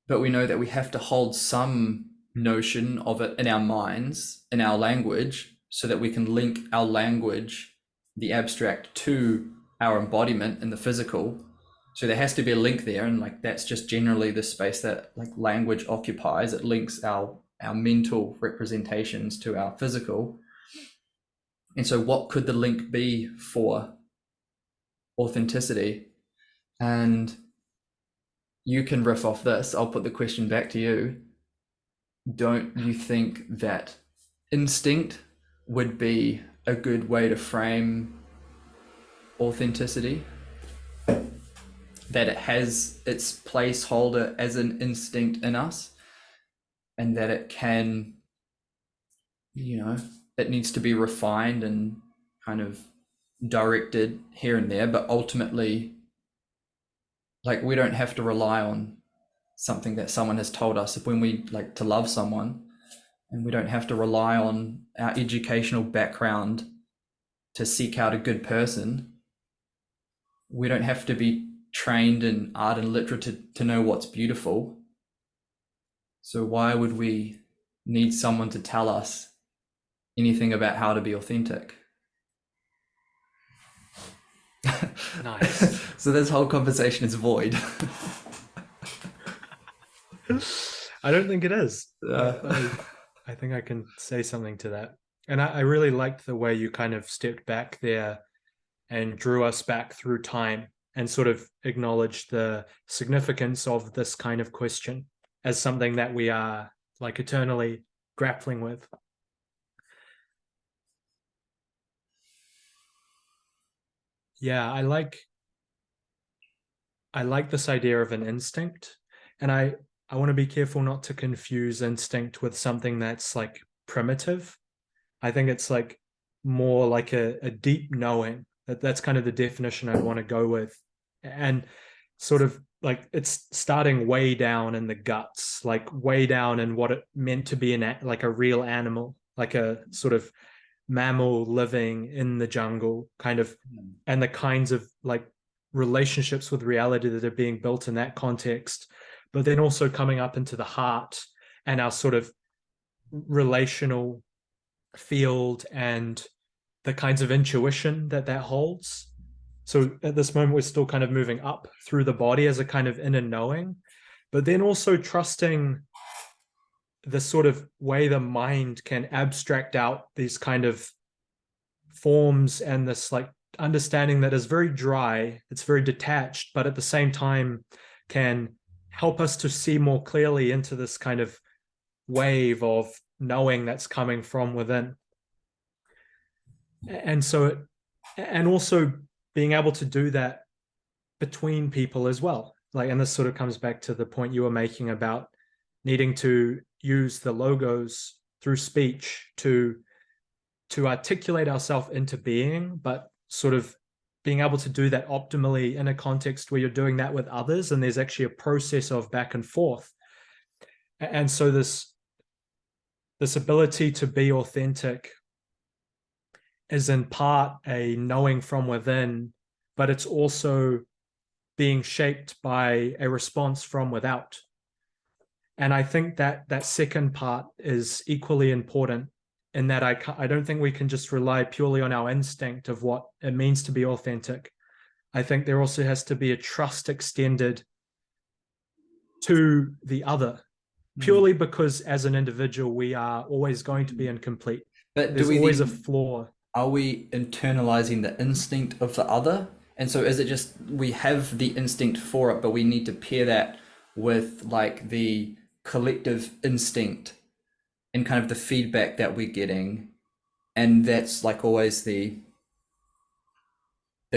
[SPEAKER 1] But we know that we have to hold some notion of it in our minds, in our language, so that we can link our language, the abstract, to our embodiment in the physical. So there has to be a link there, and like that's just generally the space that like language occupies. It links our mental representations to our physical. And so what could the link be for authenticity? And you can riff off this. I'll put the question back to you. Don't you think that instinct would be a good way to frame authenticity? That it has its placeholder as an instinct in us, and that it can, it needs to be refined and kind of directed here and there, but ultimately, like, we don't have to rely on something that someone has told us if when we like to love someone, and we don't have to rely on our educational background to seek out a good person. We don't have to be trained in art and literature to know what's beautiful. So why would we need someone to tell us anything about how to be authentic?
[SPEAKER 2] Nice.
[SPEAKER 1] So this whole conversation is void.
[SPEAKER 2] I don't think it is. I think I can say something to that. And I really liked the way you kind of stepped back there and drew us back through time and sort of acknowledged the significance of this kind of question as something that we are like eternally grappling with. Yeah, I like this idea of an instinct, and I want to be careful not to confuse instinct with something that's like primitive. I think it's like more like a deep knowing. That's kind of the definition I'd want to go with. And sort of like it's starting way down in the guts, like way down in what it meant to be like a real animal, like a sort of mammal living in the jungle kind of, and the kinds of like relationships with reality that are being built in that context, but then also coming up into the heart and our sort of relational field and the kinds of intuition that holds. So at this moment, we're still kind of moving up through the body as a kind of inner knowing, but then also trusting the sort of way the mind can abstract out these kind of forms and this like understanding that is very dry, it's very detached, but at the same time can help us to see more clearly into this kind of wave of knowing that's coming from within. And so, and also being able to do that between people as well. Like, and this sort of comes back to the point you were making about needing to use the logos through speech to articulate ourselves into being, but sort of being able to do that optimally in a context where you're doing that with others, and there's actually a process of back and forth. And so this ability to be authentic is in part a knowing from within, but it's also being shaped by a response from without. And I think that that second part is equally important, in that I don't think we can just rely purely on our instinct of what it means to be authentic. I think there also has to be a trust extended to the other,
[SPEAKER 1] Mm.
[SPEAKER 2] purely because as an individual, we are always going to be incomplete.
[SPEAKER 1] But do
[SPEAKER 2] There's
[SPEAKER 1] we
[SPEAKER 2] always a
[SPEAKER 1] then,
[SPEAKER 2] flaw.
[SPEAKER 1] are we internalizing the instinct of the other? And so is it just we have the instinct for it, but we need to pair that with like the collective instinct and kind of the feedback that we're getting, and that's like always the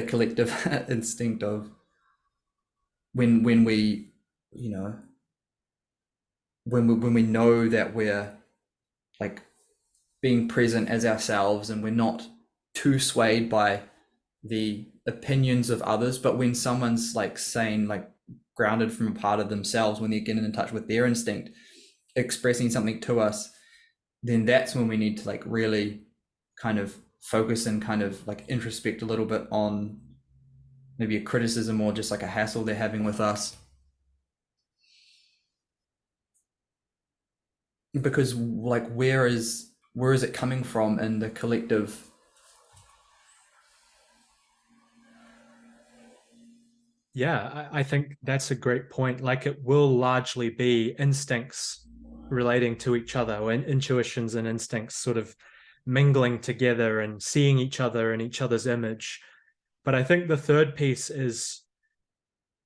[SPEAKER 1] collective instinct of when we, you know, when we know that we're like being present as ourselves and we're not too swayed by the opinions of others, but when someone's like saying like grounded from a part of themselves, when they're getting in touch with their instinct, expressing something to us, then that's when we need to like really kind of focus and kind of like introspect a little bit on maybe a criticism or just like a hassle they're having with us. Because like where is it coming from in the collective?
[SPEAKER 2] Yeah, I think that's a great point. Like it will largely be instincts relating to each other, or intuitions and instincts sort of mingling together and seeing each other in each other's image. But I think the third piece is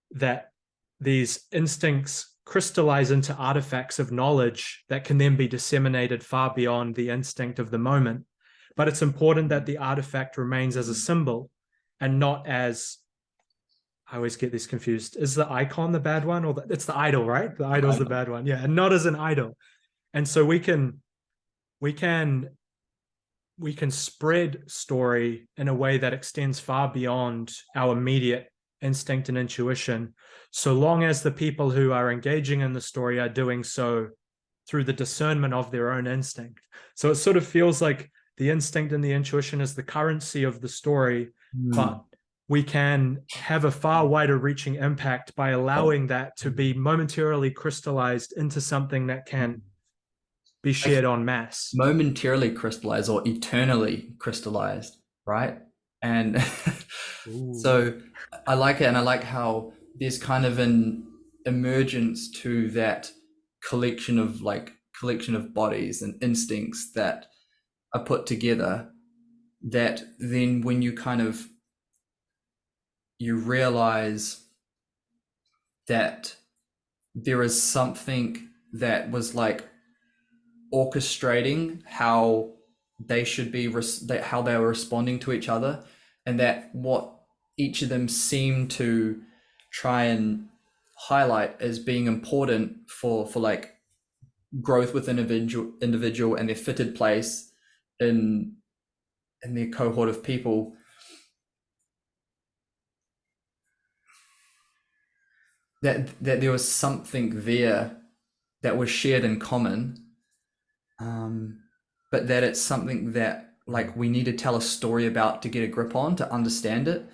[SPEAKER 2] that these instincts crystallize into artifacts of knowledge that can then be disseminated far beyond the instinct of the moment. But it's important that the artifact remains as a symbol and not as, I always get this confused. Is the icon the bad one, or it's the idol, right? The idol's the bad one. Yeah, and not as an idol. And so we can we can spread story in a way that extends far beyond our immediate instinct and intuition, so long as the people who are engaging in the story are doing so through the discernment of their own instinct. So it sort of feels like the instinct and the intuition is the currency of the story, but we can have a far wider reaching impact by allowing that to be momentarily crystallized into something that can be shared
[SPEAKER 1] Like
[SPEAKER 2] en masse.
[SPEAKER 1] momentarily crystallized or eternally crystallized, right? And
[SPEAKER 2] Ooh.
[SPEAKER 1] so I like it, and I like how there's kind of an emergence to that collection of bodies and instincts that are put together, that then when you kind of you realize that there is something that was like orchestrating how they should be how they were responding to each other, and that what each of them seem to try and highlight as being important for like growth within individual and their fitted place in their cohort of people, that there was something there that was shared in common, but that it's something that like we need to tell a story about to get a grip on to understand it.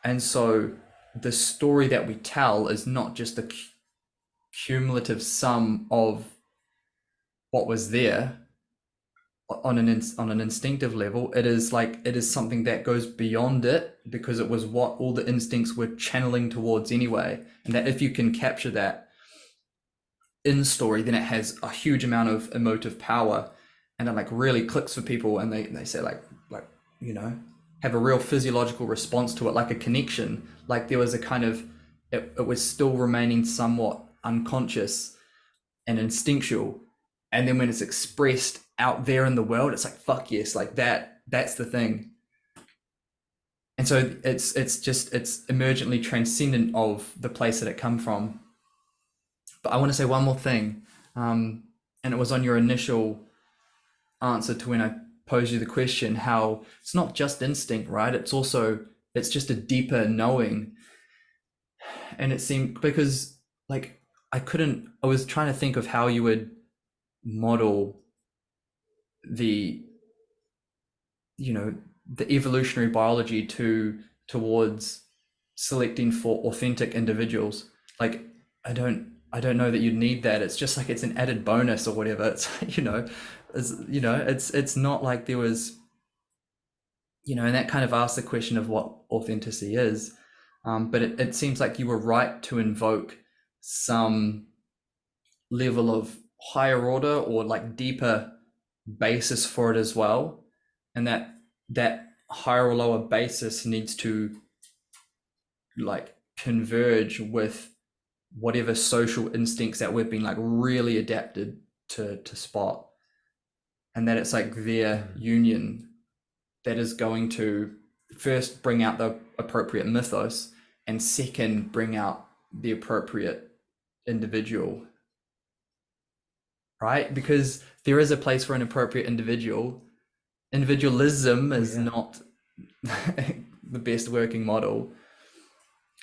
[SPEAKER 1] And so the story that we tell is not just the cumulative sum of what was there on an instinctive level. It is like it is something that goes beyond it, because it was what all the instincts were channeling towards anyway. And that if you can capture that in story, then it has a huge amount of emotive power, and it like really clicks for people, and they say like you know, have a real physiological response to it, like a connection, like there was a kind of it was still remaining somewhat unconscious and instinctual, and then when it's expressed out there in the world, it's like fuck yes, like that's the thing. And so it's emergently transcendent of the place that it come from. But I want to say one more thing, and it was on your initial answer to when I posed you the question, how it's not just instinct, right? It's just a deeper knowing. And it seemed, because like I was trying to think of how you would model the, you know, the evolutionary biology towards selecting for authentic individuals. Like I don't know that you'd need that. It's just like it's an added bonus or whatever. It's it's not like there was, and that kind of asks the question of what authenticity is. But it seems like you were right to invoke some level of higher order or like deeper basis for it as well, and that higher or lower basis needs to like converge with whatever social instincts that we've been like really adapted to spot, and that it's like their union that is going to first bring out the appropriate mythos, and second bring out the appropriate individual, right? Because there is a place for an appropriate individual. Individualism
[SPEAKER 2] Oh
[SPEAKER 1] is
[SPEAKER 2] yeah.
[SPEAKER 1] not the best working model,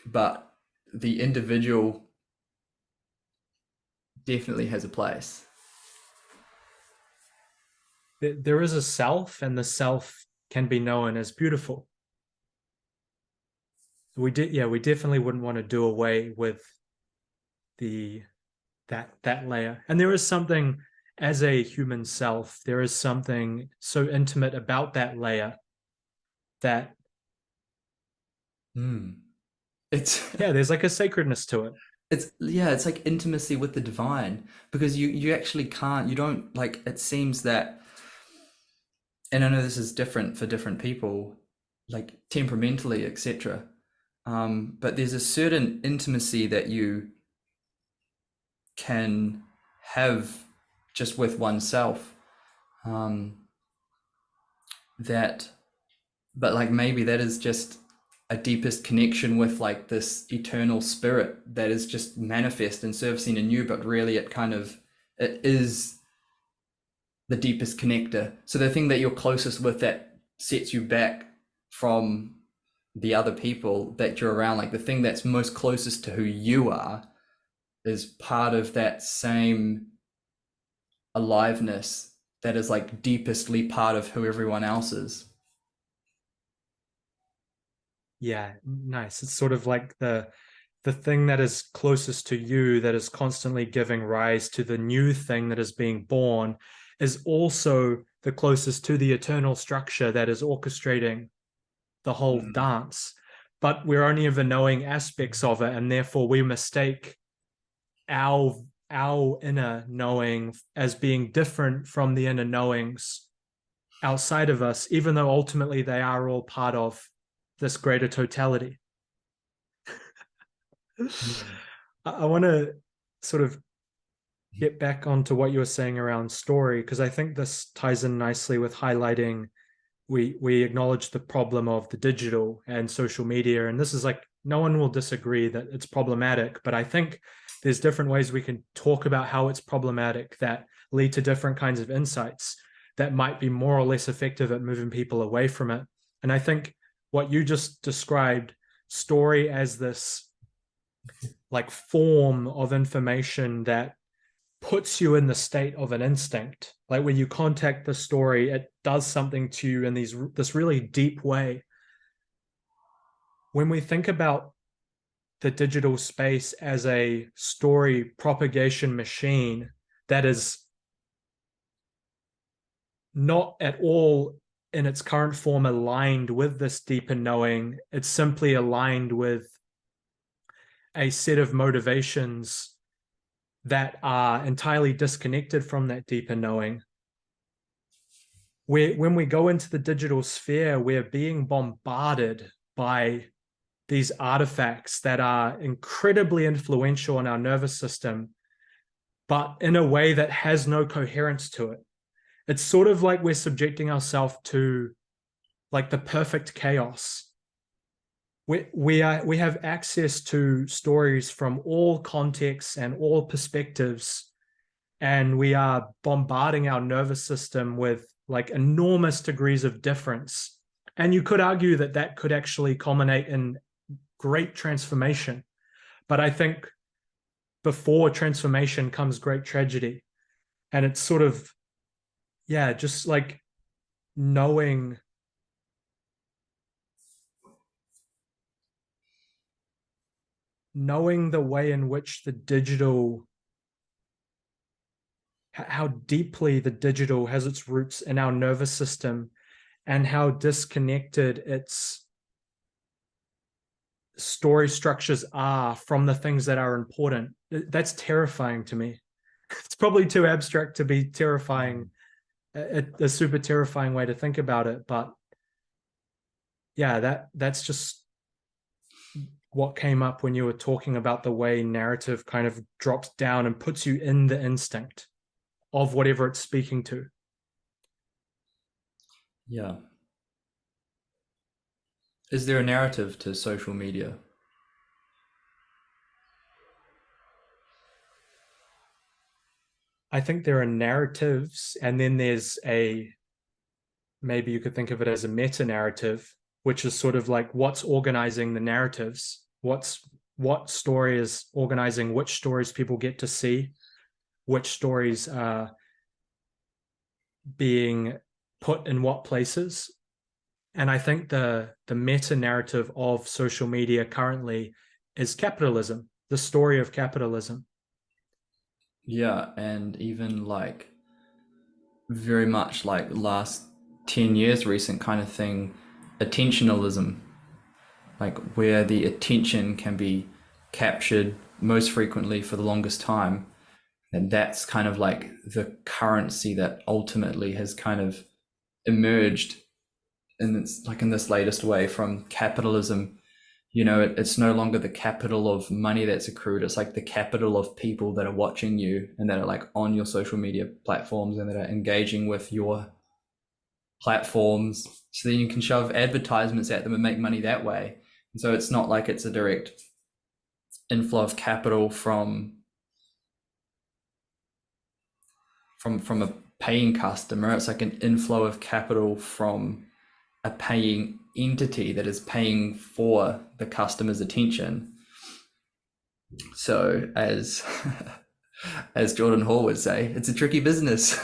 [SPEAKER 1] but the individual definitely has a place.
[SPEAKER 2] There is a self, and the self can be known as beautiful. We definitely wouldn't want to do away with the that layer. And there is something, as a human self, there is something so intimate about that layer that,
[SPEAKER 1] It's
[SPEAKER 2] yeah, there's like a sacredness to it.
[SPEAKER 1] it's like intimacy with the divine, because you actually can't, you don't like, it seems that, and I know this is different for different people, like temperamentally, etc. But there's a certain intimacy that you can have just with oneself, um, that, but like maybe that is just a deepest connection with like this eternal spirit that is just manifest and surfacing in you, but really it kind of, it is the deepest connector. So the thing that you're closest with that sets you back from the other people that you're around, like the thing that's most closest to who you are, is part of that same aliveness that is like deepestly part of who everyone else is.
[SPEAKER 2] Yeah, nice. It's sort of like the thing that is closest to you, that is constantly giving rise to the new thing that is being born, is also the closest to the eternal structure that is orchestrating the whole
[SPEAKER 1] Mm.
[SPEAKER 2] dance. But we're only ever knowing aspects of it, and therefore we mistake our our inner knowing as being different from the inner knowings outside of us, even though ultimately they are all part of this greater totality.
[SPEAKER 1] Mm.
[SPEAKER 2] I want to sort of get back onto what you were saying around story, because I think this ties in nicely with highlighting, we acknowledge the problem of the digital and social media, and this is like, no one will disagree that it's problematic, but I think there's different ways we can talk about how it's problematic that lead to different kinds of insights that might be more or less effective at moving people away from it. And I think what you just described, story as this like form of information that puts you in the state of an instinct. Like when you contact the story, it does something to you in this really deep way. When we think about the digital space as a story propagation machine that is not at all in its current form aligned with this deeper knowing, it's simply aligned with a set of motivations that are entirely disconnected from that deeper knowing. When we go into the digital sphere, we're being bombarded by these artifacts that are incredibly influential in our nervous system, but in a way that has no coherence to it. It's sort of like we're subjecting ourselves to like the perfect chaos. We have access to stories from all contexts and all perspectives, and we are bombarding our nervous system with like enormous degrees of difference. And you could argue that that could actually culminate in great transformation. But I think before transformation comes great tragedy. And it's sort of, yeah, just like knowing knowing the way in which the digital, how deeply the digital has its roots in our nervous system, and how disconnected its story structures are from the things that are important. That's terrifying to me. It's probably too abstract to be terrifying,
[SPEAKER 1] Mm.
[SPEAKER 2] a super terrifying way to think about it. But yeah, that's just what came up when you were talking about the way narrative kind of drops down and puts you in the instinct of whatever it's speaking to.
[SPEAKER 1] Yeah. Is there a narrative to social media?
[SPEAKER 2] I think there are narratives, and then there's a, maybe you could think of it as a meta narrative, which is sort of like what's organizing the narratives, what story is organizing which stories people get to see, which stories are being put in what places. And I think the meta narrative of social media currently is capitalism, the story of capitalism.
[SPEAKER 1] Yeah, and even like very much like last 10 years recent kind of thing, attentionalism, like where the attention can be captured most frequently for the longest time. And that's kind of like the currency that ultimately has kind of emerged in this latest way from capitalism. It's no longer the capital of money that's accrued. It's like the capital of people that are watching you and that are like on your social media platforms and that are engaging with your platforms. So then you can shove advertisements at them and make money that way. And so it's not like it's a direct inflow of capital from a paying customer. It's like an inflow of capital from a paying entity that is paying for the customer's attention. So as as Jordan Hall would say, it's a tricky business.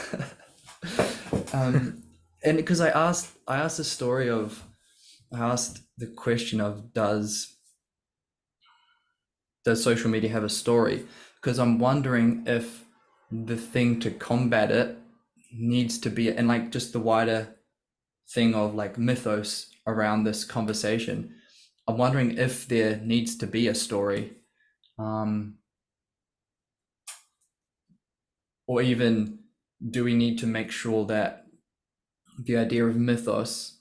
[SPEAKER 1] And because I asked the story of I asked the question of does social media have a story? Because I'm wondering if the thing to combat it needs to be, and like just the wider thing of like mythos around this conversation. I'm wondering if there needs to be a story, um, or even do we need to make sure that the idea of mythos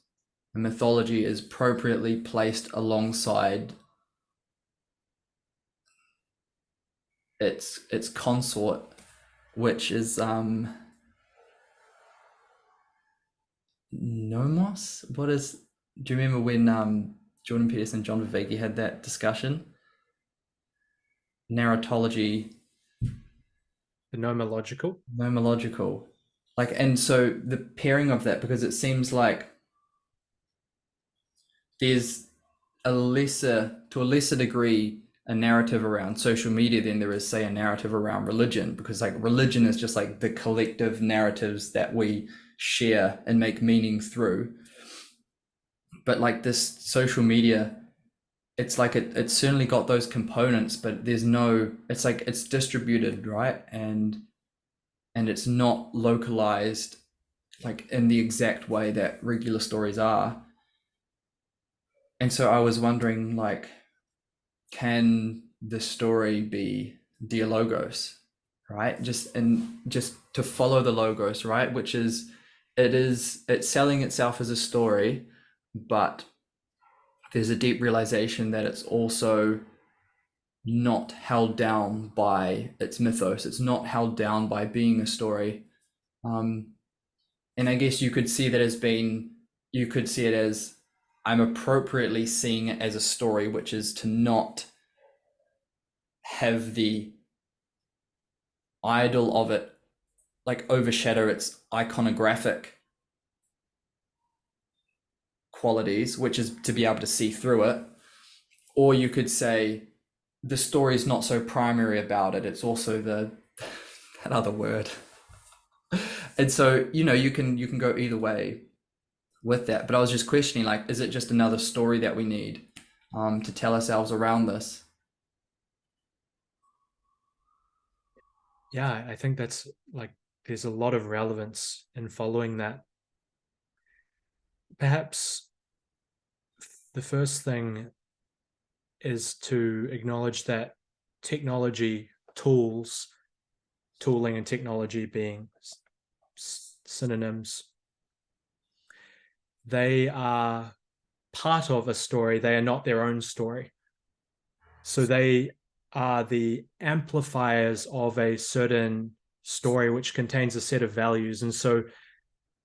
[SPEAKER 1] and mythology is appropriately placed alongside its consort, which is nomos. What is? Do you remember when Jordan Peterson, John Viveki had that discussion? Narratology,
[SPEAKER 2] The nomological.
[SPEAKER 1] nomological, like, and so the pairing of that, because it seems like there's to a lesser degree a narrative around social media than there is, say, a narrative around religion, because like religion is just like the collective narratives that we share and make meaning through. But like this social media, it's like it's certainly got those components, but there's no, it's like it's distributed, right? And it's not localized like in the exact way that regular stories are. And so I was wondering, like, can the story be dialogos, right? Just to follow the logos, right? Which is it's selling itself as a story, but there's a deep realization that it's also not held down by its mythos. It's not held down by being a story. And I guess you could see it as I'm appropriately seeing it as a story, which is to not have the idol of it like overshadow its iconographic qualities, which is to be able to see through it. Or you could say the story is not so primary about it. It's also that other word. And so, you can go either way with that. But I was just questioning, like, is it just another story that we need to tell ourselves around this?
[SPEAKER 2] Yeah, I think that's like there's a lot of relevance in following that. Perhaps the first thing is to acknowledge that technology tools tooling and technology being synonyms. They are part of a story. They are not their own story. So they are the amplifiers of a certain story which contains a set of values. And so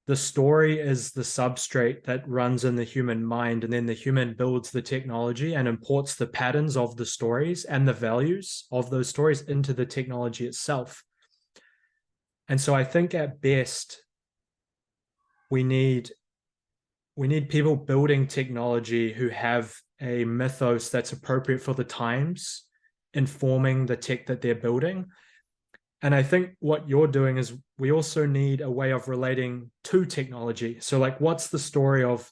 [SPEAKER 2] the story is the substrate that runs in the human mind, and then the human builds the technology and imports the patterns of the stories and the values of those stories into the technology itself. And so I think at best, we need people building technology who have a mythos that's appropriate for the times, informing the tech that they're building. And I think what you're doing is we also need a way of relating to technology. So like, what's the story of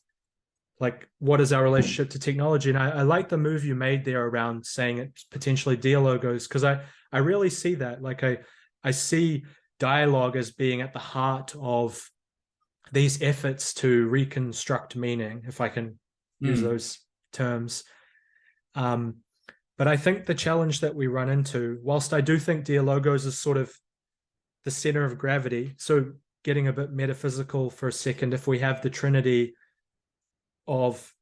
[SPEAKER 2] like, what is our relationship to technology? And I like the move you made there around saying it's potentially dialogos, because I really see that. Like I see dialogue as being at the heart of these efforts to reconstruct meaning, if I can use those terms. But I think the challenge that we run into, whilst I do think dialogos is sort of the center of gravity, so getting a bit metaphysical for a second, if we have the trinity of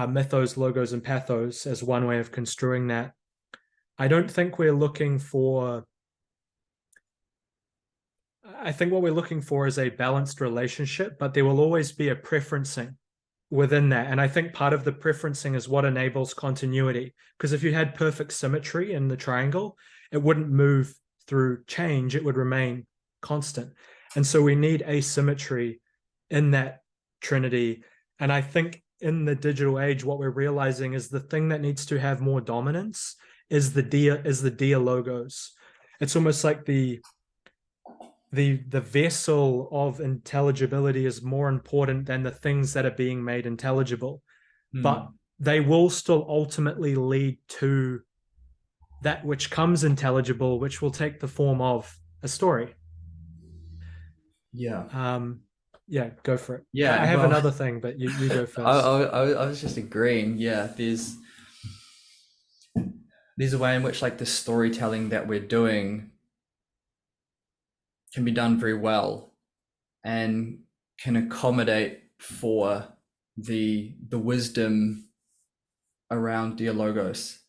[SPEAKER 2] mythos, logos, and pathos as one way of construing that, I don't think we're looking for, I think what we're looking for is a balanced relationship, but there will always be a preferencing within that. And I think part of the preferencing is what enables continuity. Because if you had perfect symmetry in the triangle, it wouldn't move through change, it would remain constant. And so we need asymmetry in that trinity. And I think in the digital age, what we're realizing is the thing that needs to have more dominance is the dia logos. It's almost like the vessel of intelligibility is more important than the things that are being made intelligible. But they will still ultimately lead to that which comes intelligible, which will take the form of a story.
[SPEAKER 1] Yeah.
[SPEAKER 2] Go for it.
[SPEAKER 1] Yeah,
[SPEAKER 2] I have
[SPEAKER 1] well,
[SPEAKER 2] another thing, but you go
[SPEAKER 1] I,
[SPEAKER 2] first.
[SPEAKER 1] I was just agreeing. Yeah, there's a way in which like the storytelling that we're doing can be done very well and can accommodate for the wisdom around dialogos.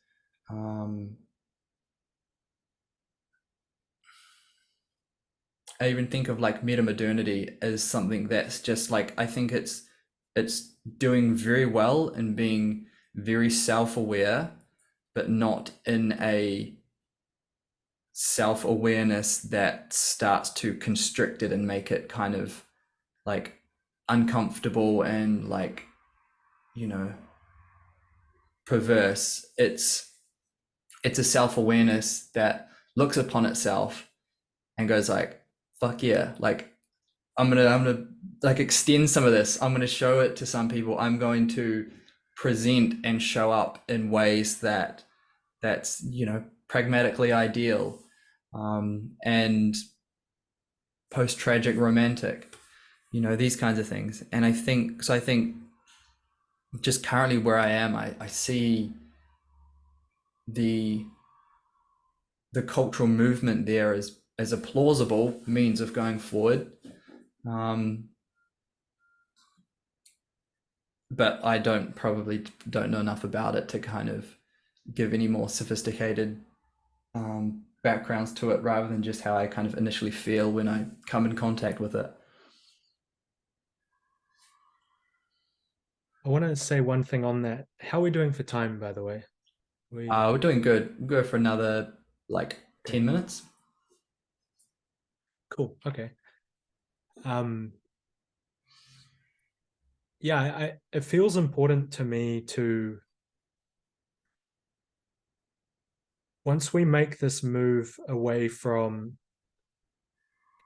[SPEAKER 1] I even think of like metamodernity as something that's just like, I think it's doing very well and being very self-aware, but not in a self-awareness that starts to constrict it and make it kind of like uncomfortable and like, you know, perverse. It's a self-awareness that looks upon itself and goes like, fuck yeah, like I'm gonna like extend some of this. I'm gonna show it to some people. I'm going to present and show up in ways that's, you know, pragmatically ideal, and post-tragic romantic, you know, these kinds of things. And I think just currently where I am, I see the cultural movement there as a plausible means of going forward. But I probably don't know enough about it to kind of give any more sophisticated backgrounds to it, rather than just how I kind of initially feel when I come in contact with it.
[SPEAKER 2] I want to say one thing on that. How are we doing for time, by the way?
[SPEAKER 1] We're doing good. We'll go for another like 10 minutes.
[SPEAKER 2] Cool. Okay. Yeah, it feels important to me to, once we make this move away from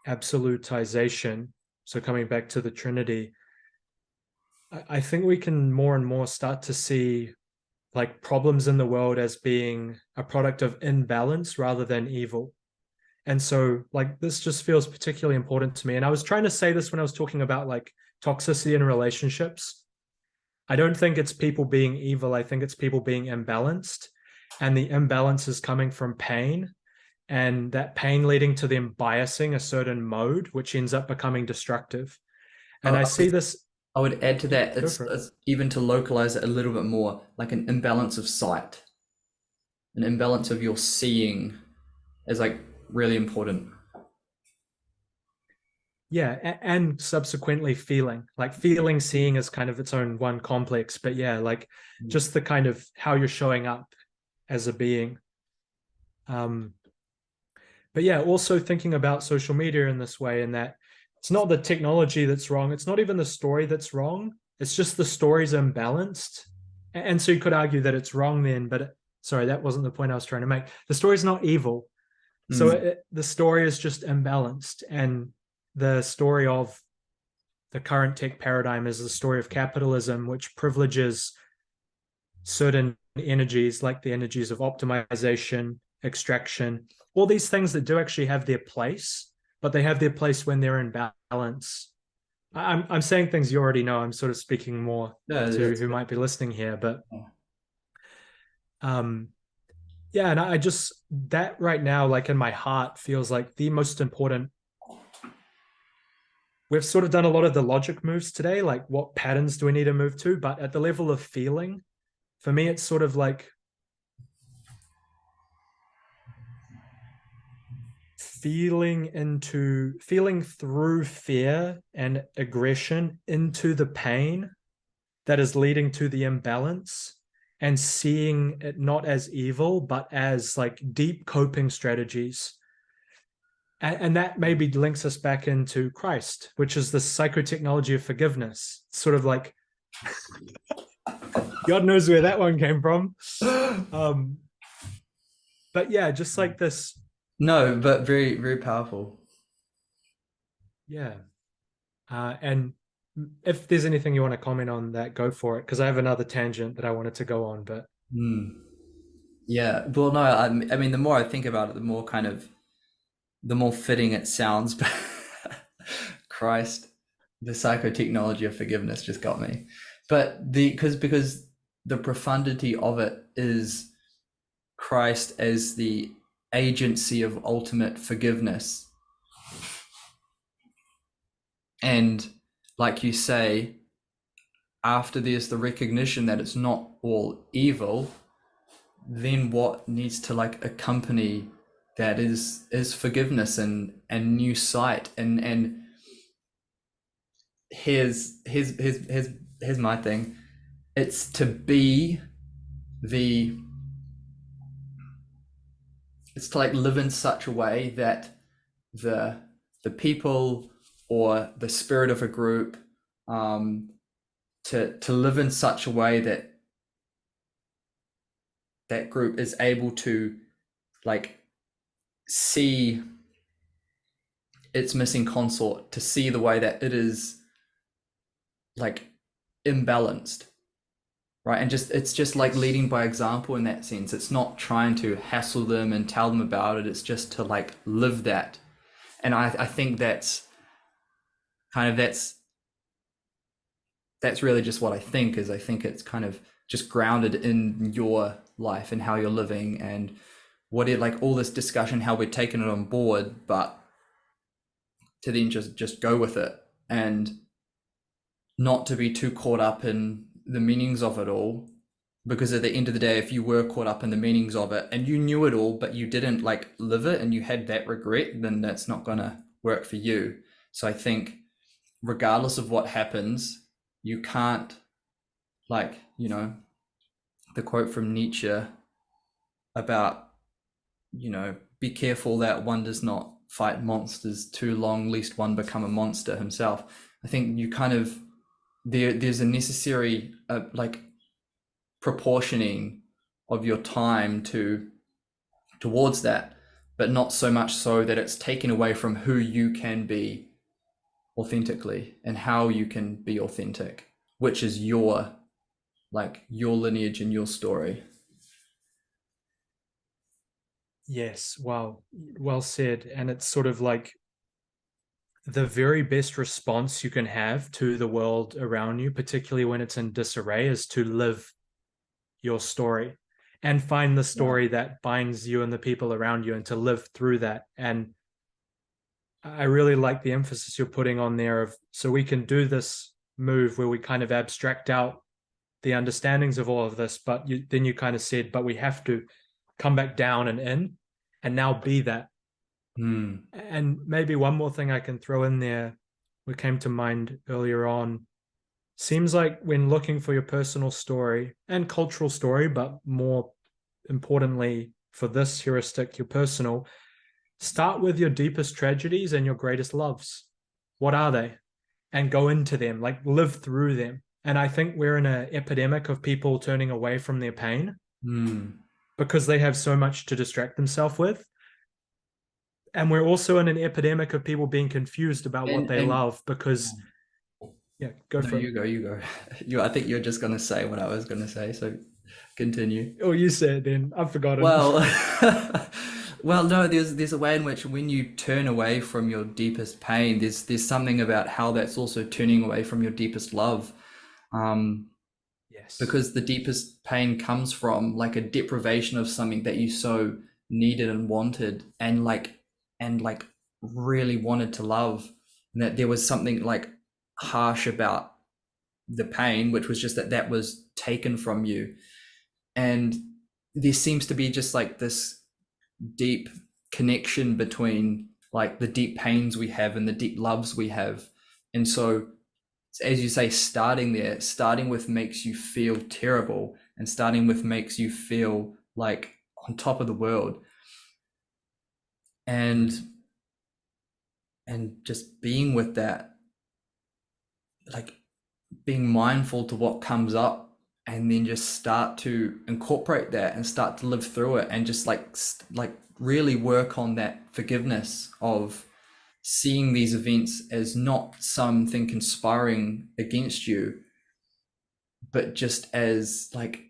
[SPEAKER 2] absolutization, so coming back to the Trinity, I think we can more and more start to see like problems in the world as being a product of imbalance rather than evil. And so like this just feels particularly important to me. And I was trying to say this when I was talking about like toxicity in relationships. I don't think it's people being evil. I think it's people being imbalanced. And the imbalance is coming from pain. and that pain leading to them biasing a certain mode, which ends up becoming destructive. And
[SPEAKER 1] Oh,
[SPEAKER 2] I see this.
[SPEAKER 1] I would add to
[SPEAKER 2] Yeah,
[SPEAKER 1] that,
[SPEAKER 2] go for it.
[SPEAKER 1] it's even to localize it a little bit more, like an imbalance of sight, an imbalance of your seeing is like really important.
[SPEAKER 2] Yeah, and subsequently feeling. Like feeling, seeing is kind of its own one complex, but yeah, like just the kind of how you're showing up as a being. Um, but yeah, also thinking about social media in this way, in that it's not the technology that's wrong, it's not even the story that's wrong, it's just the story's imbalanced. And so you could argue that it's wrong then, but sorry, that wasn't the point I was trying to make. The story's not evil. So
[SPEAKER 1] Mm.
[SPEAKER 2] the story is just imbalanced. And the story of the current tech paradigm is the story of capitalism, which privileges certain energies, like the energies of optimization, extraction, all these things that do actually have their place, but they have their place when they're in balance. I'm saying things you already know. I'm sort of speaking more
[SPEAKER 1] No,
[SPEAKER 2] to
[SPEAKER 1] that's
[SPEAKER 2] who might be listening here, but
[SPEAKER 1] yeah.
[SPEAKER 2] um, yeah, and I just that right now, like in my heart, feels like the most important. We've sort of done a lot of the logic moves today, like what patterns do we need to move to, but at the level of feeling, for me, it's sort of like feeling through fear and aggression into the pain that is leading to the imbalance, and seeing it not as evil but as like deep coping strategies. And that maybe links us back into Christ, which is the psychotechnology of forgiveness. It's sort of like God knows where that one came from. um but yeah, just like this.
[SPEAKER 1] No, but very, very powerful.
[SPEAKER 2] Yeah. And if there's anything you want to comment on that, go for it, because I have another tangent that I wanted to go on. But
[SPEAKER 1] Mm. Yeah. Well, no, I mean, the more I think about it, the more kind of, the more fitting it sounds. But Christ, the psychotechnology of forgiveness just got me. But because the profundity of it is Christ as the agency of ultimate forgiveness. And like you say, after there's the recognition that it's not all evil, then what needs to like accompany that is forgiveness and new sight. And here's my thing. It's to be the it's to like live in such a way that the people or the spirit of a group, um to live in such a way that that group is able to like see its missing consort, to see the way that it is like imbalanced, right? And just it's just like leading by example in that sense. It's not trying to hassle them and tell them about it, it's just to like live that. And I think that's kind of that's really just what I think is. I think it's kind of just grounded in your life and how you're living, and what it like all this discussion how we're taking it on board, but to then just go with it, and not to be too caught up in the meanings of it all. Because at the end of the day, if you were caught up in the meanings of it and you knew it all but you didn't like live it and you had that regret, then that's not gonna work for you. So I think regardless of what happens, you can't, like, the quote from Nietzsche about, be careful that one does not fight monsters too long, lest one become a monster himself. I think you kind of, there's a necessary like proportioning of your time towards that, but not so much so that it's taken away from who you can be authentically and how you can be authentic, which is your lineage and your story.
[SPEAKER 2] yes, wow, well said. And it's sort of like the very best response you can have to the world around you, particularly when it's in disarray, is to live your story. and find the
[SPEAKER 1] Yeah.
[SPEAKER 2] story that binds you and the people around you and to live through that. And I really like the emphasis you're putting on there of, so we can do this move where we kind of abstract out the understandings of all of this, but then you kind of said, but we have to come back down and in and now be that.
[SPEAKER 1] Mm.
[SPEAKER 2] And maybe one more thing I can throw in there, what came to mind earlier on, seems like when looking for your personal story and cultural story, but more importantly for this heuristic, your personal, start with your deepest tragedies and your greatest loves. What are they? And go into them, like live through them. And I think we're in an epidemic of people turning away from their pain
[SPEAKER 1] Mm.
[SPEAKER 2] because they have so much to distract themselves with. And we're also in an epidemic of people being confused about what they
[SPEAKER 1] And
[SPEAKER 2] love because, yeah, go
[SPEAKER 1] no,
[SPEAKER 2] for it.
[SPEAKER 1] you go, you go. I think you're just gonna say what I was gonna say, so continue.
[SPEAKER 2] Oh, you say it then. I've forgotten.
[SPEAKER 1] Well, well, no, there's a way in which when you turn away from your deepest pain, there's something about how that's also turning away from your deepest love. Um,
[SPEAKER 2] Yes.
[SPEAKER 1] because the deepest pain comes from like a deprivation of something that you so needed and wanted and really wanted to love, and that there was something like harsh about the pain, which was just that was taken from you. And there seems to be just like this deep connection between like the deep pains we have and the deep loves we have. And so, as you say, starting with makes you feel terrible, and starting with makes you feel like on top of the world. And just being with that, like being mindful to what comes up, and then just start to incorporate that and start to live through it, and just like really work on that forgiveness of seeing these events as not something conspiring against you, but just as like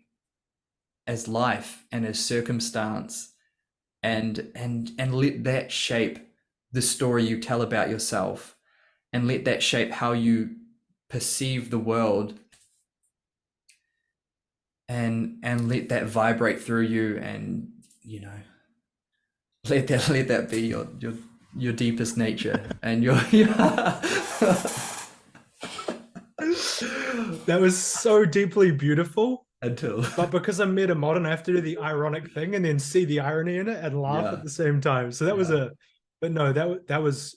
[SPEAKER 1] as life and as circumstance, and let that shape the story you tell about yourself, and let that shape how you perceive the world, and let that vibrate through you, and let that be your deepest nature and your
[SPEAKER 2] That was so deeply beautiful.
[SPEAKER 1] until
[SPEAKER 2] But because I'm meta modern, I have to do the ironic thing and then see the irony in it and laugh at
[SPEAKER 1] yeah,
[SPEAKER 2] the same time. So that was
[SPEAKER 1] yeah.
[SPEAKER 2] but no, that was,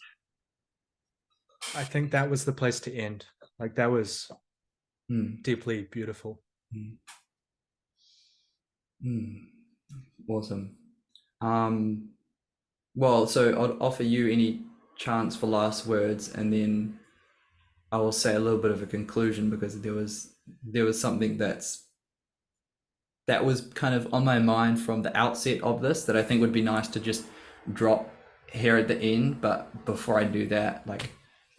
[SPEAKER 2] I think that was the place to end. Like that was
[SPEAKER 1] Mm,
[SPEAKER 2] deeply beautiful.
[SPEAKER 1] mm, mm. Awesome. um well, so I'll offer you any chance for last words, and then I will say a little bit of a conclusion, because there was something that was kind of on my mind from the outset of this, that I think would be nice to just drop here at the end. But before I do that, like,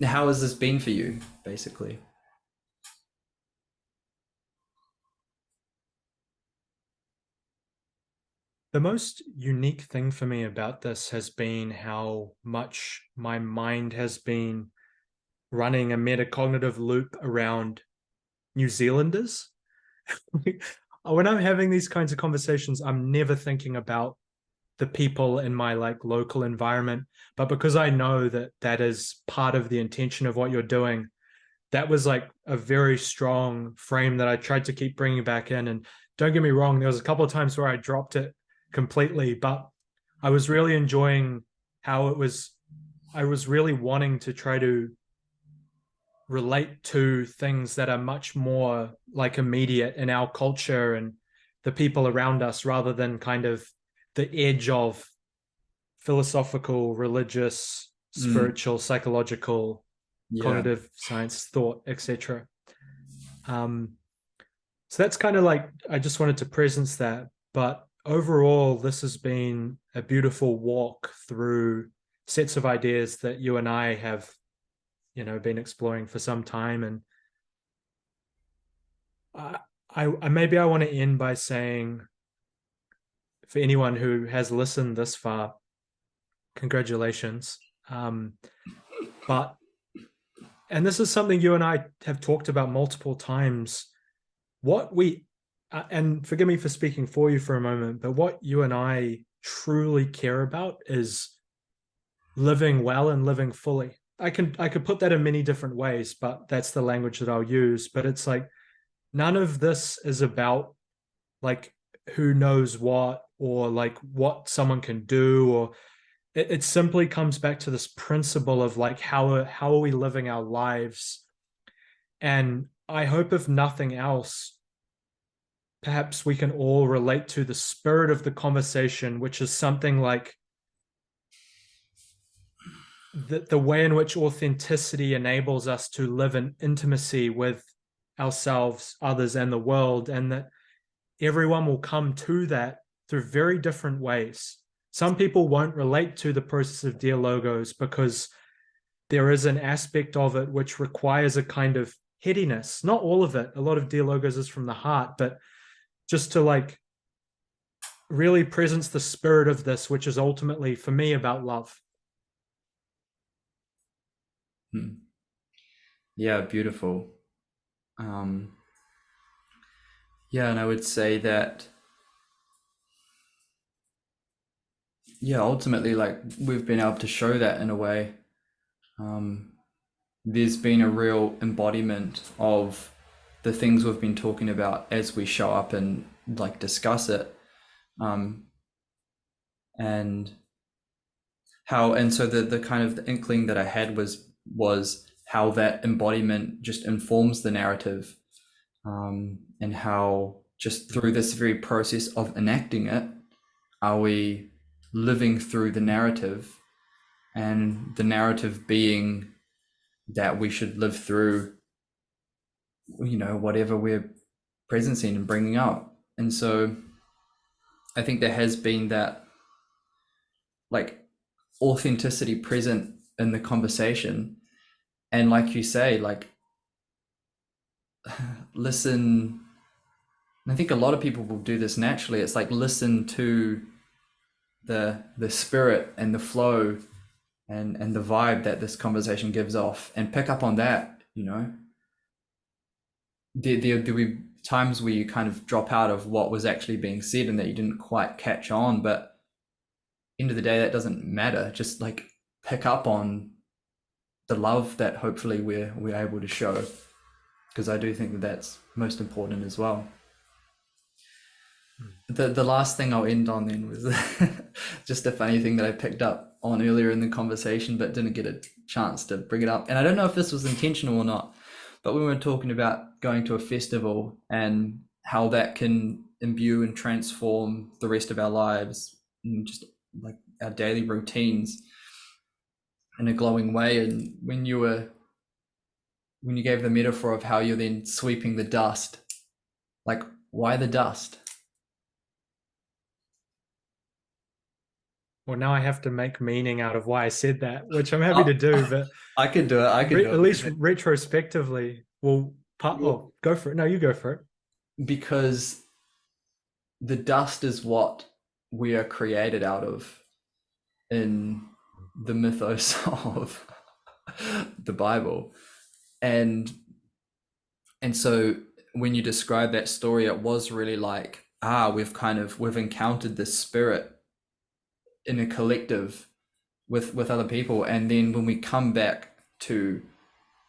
[SPEAKER 1] how has this been for you, basically?
[SPEAKER 2] The most unique thing for me about this has been how much my mind has been running a metacognitive loop around New Zealanders. When I'm having these kinds of conversations, I'm never thinking about the people in my like local environment, but because I know that that is part of the intention of what you're doing, that was like a very strong frame that I tried to keep bringing back in. And don't get me wrong, there was a couple of times where I dropped it completely, but I was really enjoying how it was. I was really wanting to try to relate to things that are much more like immediate in our culture and the people around us, rather than kind of the edge of philosophical, religious,
[SPEAKER 1] Mm,
[SPEAKER 2] spiritual, psychological,
[SPEAKER 1] yeah.
[SPEAKER 2] cognitive science, thought, etc. Um, so that's kind of like, I just wanted to presence that. But overall, this has been a beautiful walk through sets of ideas that you and I have, been exploring for some time. And I maybe I want to end by saying, for anyone who has listened this far, congratulations. Um, but and this is something you and I have talked about multiple times. What we and forgive me for speaking for you for a moment, but what you and I truly care about is living well and living fully. I could put that in many different ways, but that's the language that I'll use. But it's like none of this is about like who knows what or like what someone can do, or it simply comes back to this principle of like how are we living our lives. And I hope if nothing else, perhaps we can all relate to the spirit of the conversation, which is something like the way in which authenticity enables us to live in intimacy with ourselves, others, and the world, and that everyone will come to that through very different ways. Some people won't relate to the process of dialogos because there is an aspect of it which requires a kind of headiness. Not all of it. A lot of dialogos is from the heart, but just to like really presence the spirit of this, which is ultimately for me about love.
[SPEAKER 1] Yeah, beautiful. Yeah, and I would say that, yeah, ultimately, like we've been able to show that in a way. There's been a real embodiment of the things we've been talking about as we show up and like discuss it. And how, and so the kind of the inkling that I had was how that embodiment just informs the narrative, and how just through this very process of enacting it, are we living through the narrative, and the narrative being that we should live through, whatever we're presencing and bringing up. And so I think there has been that like authenticity present in the conversation. And like you say, like listen, I think a lot of people will do this naturally. It's like listen to the spirit and the flow and the vibe that this conversation gives off, and pick up on that. There'll be times where you kind of drop out of what was actually being said and that you didn't quite catch on, but end of the day, that doesn't matter. Just like pick up on the love that hopefully we're able to show, because I do think that that's most important as well. The last thing I'll end on then was just a funny thing that I picked up on earlier in the conversation, but didn't get a chance to bring it up. And I don't know if this was intentional or not, but we were talking about going to a festival and how that can imbue and transform the rest of our lives and just like our daily routines in a glowing way. And when you gave the metaphor of how you're then sweeping the dust, like why the dust?
[SPEAKER 2] Well, now I have to make meaning out of why I said that, which I'm happy to do, but
[SPEAKER 1] I could do it. I could do
[SPEAKER 2] at
[SPEAKER 1] it
[SPEAKER 2] least retrospectively, oh, go for it. No, you go for it.
[SPEAKER 1] because the dust is what we are created out of in the mythos of the Bible. And so when you describe that story, it was really like, we've encountered this spirit in a collective with other people. And then when we come back to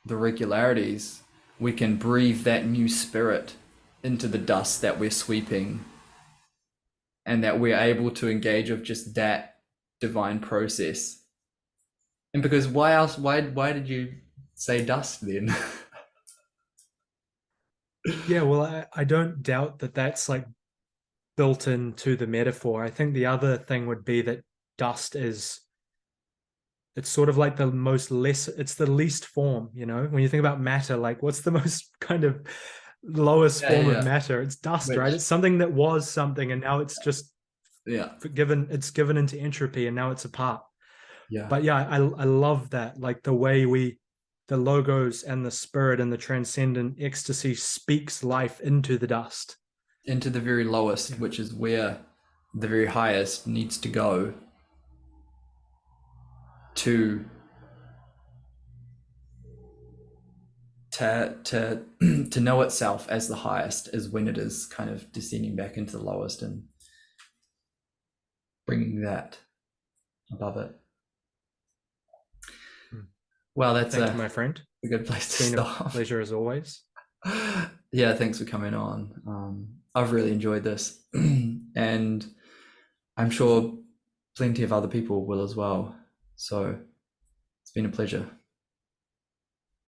[SPEAKER 1] the regularities, we can breathe that new spirit into the dust that we're sweeping, and that we're able to engage with just that divine process. And because why else? Why did you say dust then?
[SPEAKER 2] Yeah, well, I don't doubt that that's like built into the metaphor. I think the other thing would be that dust is it's sort of like it's the least form, when you think about matter, like what's the most kind of lowest
[SPEAKER 1] Yeah,
[SPEAKER 2] form of
[SPEAKER 1] yeah.
[SPEAKER 2] matter? It's dust, right?
[SPEAKER 1] Which,
[SPEAKER 2] It's something that was something and now it's just
[SPEAKER 1] yeah,
[SPEAKER 2] given into entropy and now it's apart.
[SPEAKER 1] yeah.
[SPEAKER 2] But yeah, I love that, like the way the logos and the spirit and the transcendent ecstasy speaks life into the dust.
[SPEAKER 1] Into the very lowest,
[SPEAKER 2] Yeah.
[SPEAKER 1] which is where the very highest needs to go to know itself as the highest is when it is kind of descending back into the lowest and bringing that above it. Well, that's
[SPEAKER 2] Thank you, my friend.
[SPEAKER 1] a good place to
[SPEAKER 2] It's been
[SPEAKER 1] stop.
[SPEAKER 2] a pleasure as always.
[SPEAKER 1] Yeah, thanks for coming on. I've really enjoyed this, and I'm sure plenty of other people will as well. So it's been a pleasure.